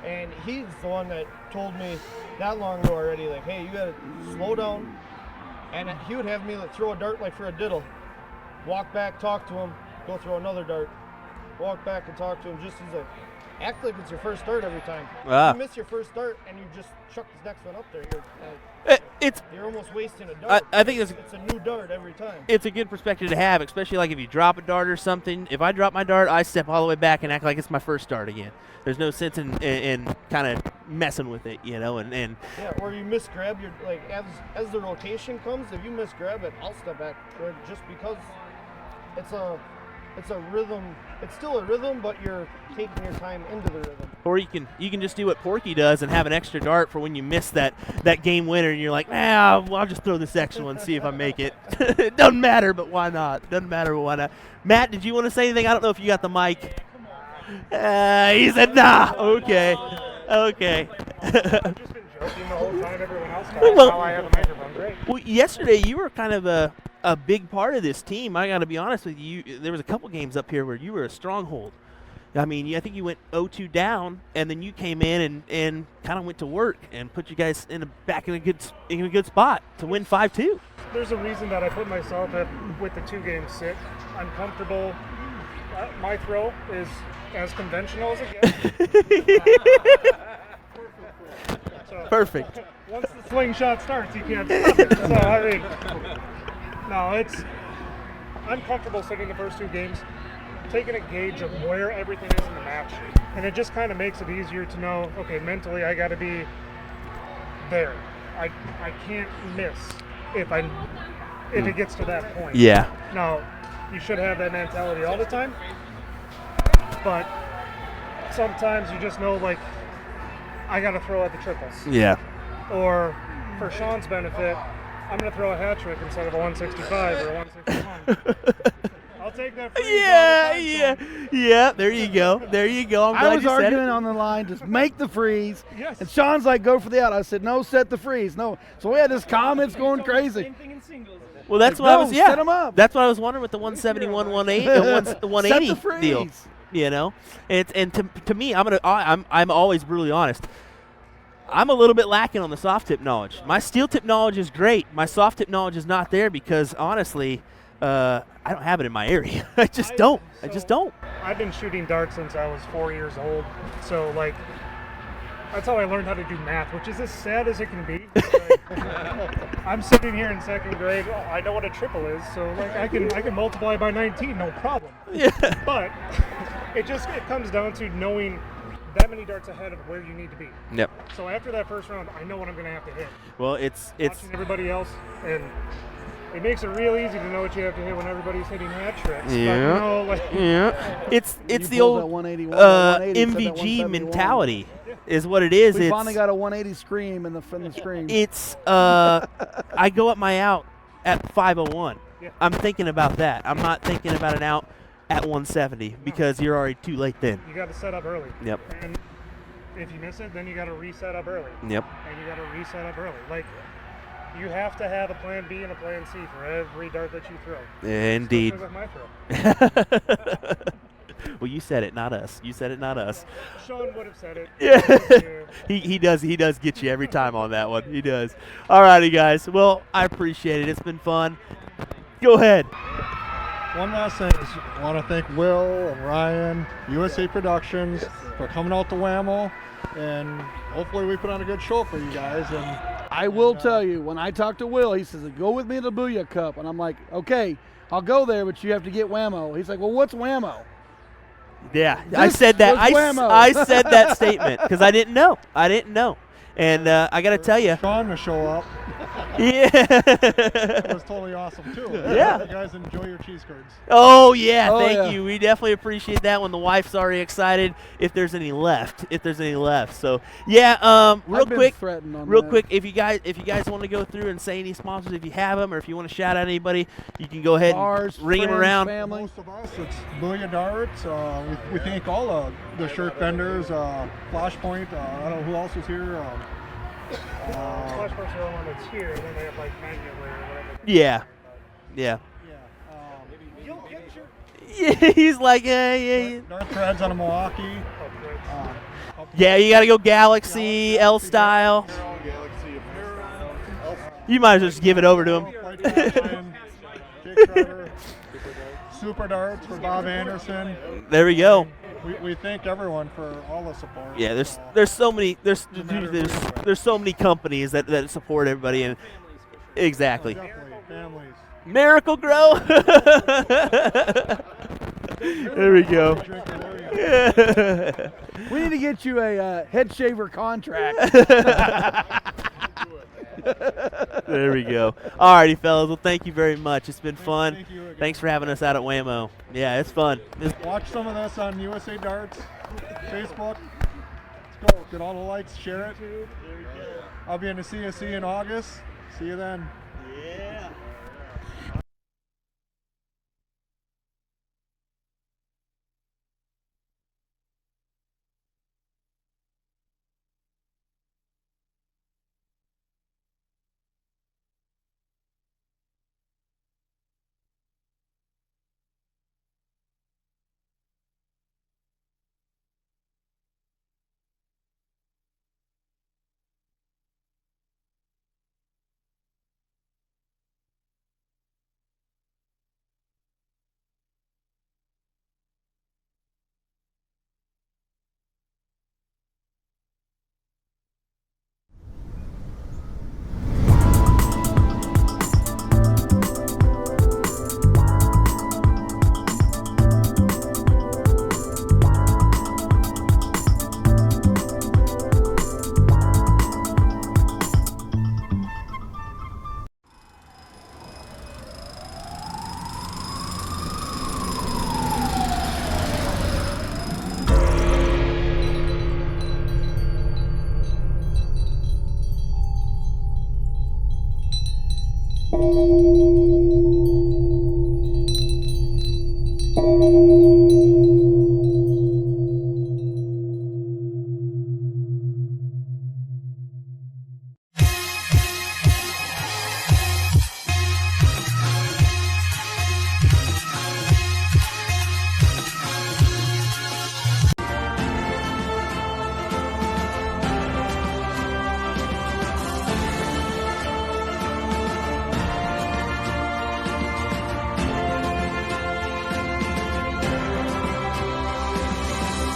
And he's the one that told me that long ago already, like, hey, you gotta slow down. And he would have me like, throw a dart like for a diddle. Walk back, talk to him, go throw another dart. Walk back and talk to him. Just he's like, act like it's your first dart every time. Ah. You miss your first dart and you just chuck this next one up there. You're almost wasting a dart. I think it's a new dart every time. It's a good perspective to have, especially like if you drop a dart or something. If I drop my dart, I step all the way back and act like it's my first dart again. There's no sense in kind of messing with it, you know. And yeah, or you misgrab your like as the rotation comes. If you misgrab it, I'll step back, or just because it's a rhythm. It's still a rhythm, but you're taking your time into the rhythm. Or you can just do what Porky does and have an extra dart for when you miss that game winner, and you're like, well, I'll just throw this extra one and see if I make it. It doesn't matter, but why not? Doesn't matter, but why not? Matt, did you want to say anything? I don't know if you got the mic. He said, nah. Okay. I've just been joking the whole time. Everyone else talks. Now I have a microphone. Great. Well, yesterday you were kind of a big part of this team. I got to be honest with you. There was a couple games up here where you were a stronghold. I mean, I think you went 0-2 down, and then you came in and kind of went to work and put you guys back in a good spot to win 5-2. There's a reason that I put myself with the 2-game sit. I'm comfortable. My throw is as conventional as it gets. Perfect. Once the slingshot starts, you can't stop it. So, I mean, I'm comfortable sitting the first 2 games, taking a gauge of where everything is in the match. And it just kind of makes it easier to know, okay, mentally I got to be there. I can't miss if it gets to that point. Yeah. Now, you should have that mentality all the time, but sometimes you just know, like, I got to throw at the triples. Yeah. Or, for Sean's benefit, I'm going to throw a hat trick instead of a 165 or a 161. I'll take that freeze Yeah, all the yeah, time, yeah. There you go. There you go. I'm glad I was you said arguing it. on the line, just make the freeze. Yes. And Sean's like, go for the out. I said, no, set the freeze. No. So we had this comments going crazy. Same thing in singles. Well, that's Like, what I no, was. Yeah, set 'em up. that's what I was wondering with the 171, 180, the 180 Set the freeze. deal. You know, and to me, I'm always brutally honest. I'm a little bit lacking on the soft tip knowledge. My steel tip knowledge is great. My soft tip knowledge is not there because honestly, I don't have it in my area. I just don't. I've been shooting darts since I was 4 years old, so like that's how I learned how to do math, which is as sad as it can be. Like, I'm sitting here in second grade. Well, I know what a triple is, so like I can multiply by 19, no problem. Yeah. But it comes down to knowing that many darts ahead of where you need to be. Yep. So after that first round, I know what I'm going to have to hit. Well, it's Watching everybody else, and it makes it real easy to know what you have to hit when everybody's hitting hat tricks. Yeah. But, you know, like, yeah. It's You the pulled that old 181, 180, said that MVG 171. mentality is what it is. We It's finally got a 180 scream in the scream. It's I go up my out at 501. Yeah. I'm thinking about that. I'm not thinking about an out at 170 because you're already too late then. you got to set up early. Yep. And if you miss it, then you got to reset up early. Yep. And you got to reset up early. Like, you have to have a plan B and a plan C for every dart that you throw. Indeed. Especially with my throw. Well, you said it, not us. You said it, not us. Sean would have said it. Yeah. he does get you every time on that one. He does. All righty, guys. Well, I appreciate it. It's been fun. Go ahead. One last thing is I want to thank Will and Ryan, USA Productions, for coming out to WAMO, and hopefully we put on a good show for you guys. And I will tell you, when I talked to Will, he says, go with me to the Booyah Cup. And I'm like, okay, I'll go there, but you have to get WAMO. He's like, well, what's WAMO? Yeah, I said that. was WAMO. I said that statement because I didn't know. And I got to tell you. Sean to show up. Yeah. It was totally awesome, too. Yeah. You guys enjoy your cheese curds. Oh, yeah. Oh, Thank yeah. you. We definitely appreciate that when the wife's already excited if there's any left. So, yeah, real I've been quick. threatened on Real that. quick, if you guys want to go through and say any sponsors, if you have them, or if you want to shout out anybody, you can go ahead Bars, and ring them friends, around. family. Most of us, it's Booyah Darts. We thank all the shirt vendors, Flashpoint. I don't know who else is here. Flash Park's the only one that's here, and then they have like Magnet or whatever. Yeah. Yeah, he's like, yeah. Dark Threads out of Milwaukee. Yeah, you got to go Galaxy, L Style. You might as well just give it over to him. Super Darts for Bob Anderson. There we go. We thank everyone for all the support. Yeah, there's so many there's so many companies that support everybody, and exactly. Definitely, families. Miracle Grow. There we go. We need to get you a head shaver contract. There we go. All righty, fellas. Well, thank you very much. It's been fun. Thank you again. Thanks for having us out at WAMO. Yeah, it's fun. Watch some of this on USA Darts, Facebook. Let's go. Get all the likes, share it. I'll be in the CSC in August. See you then. Yeah.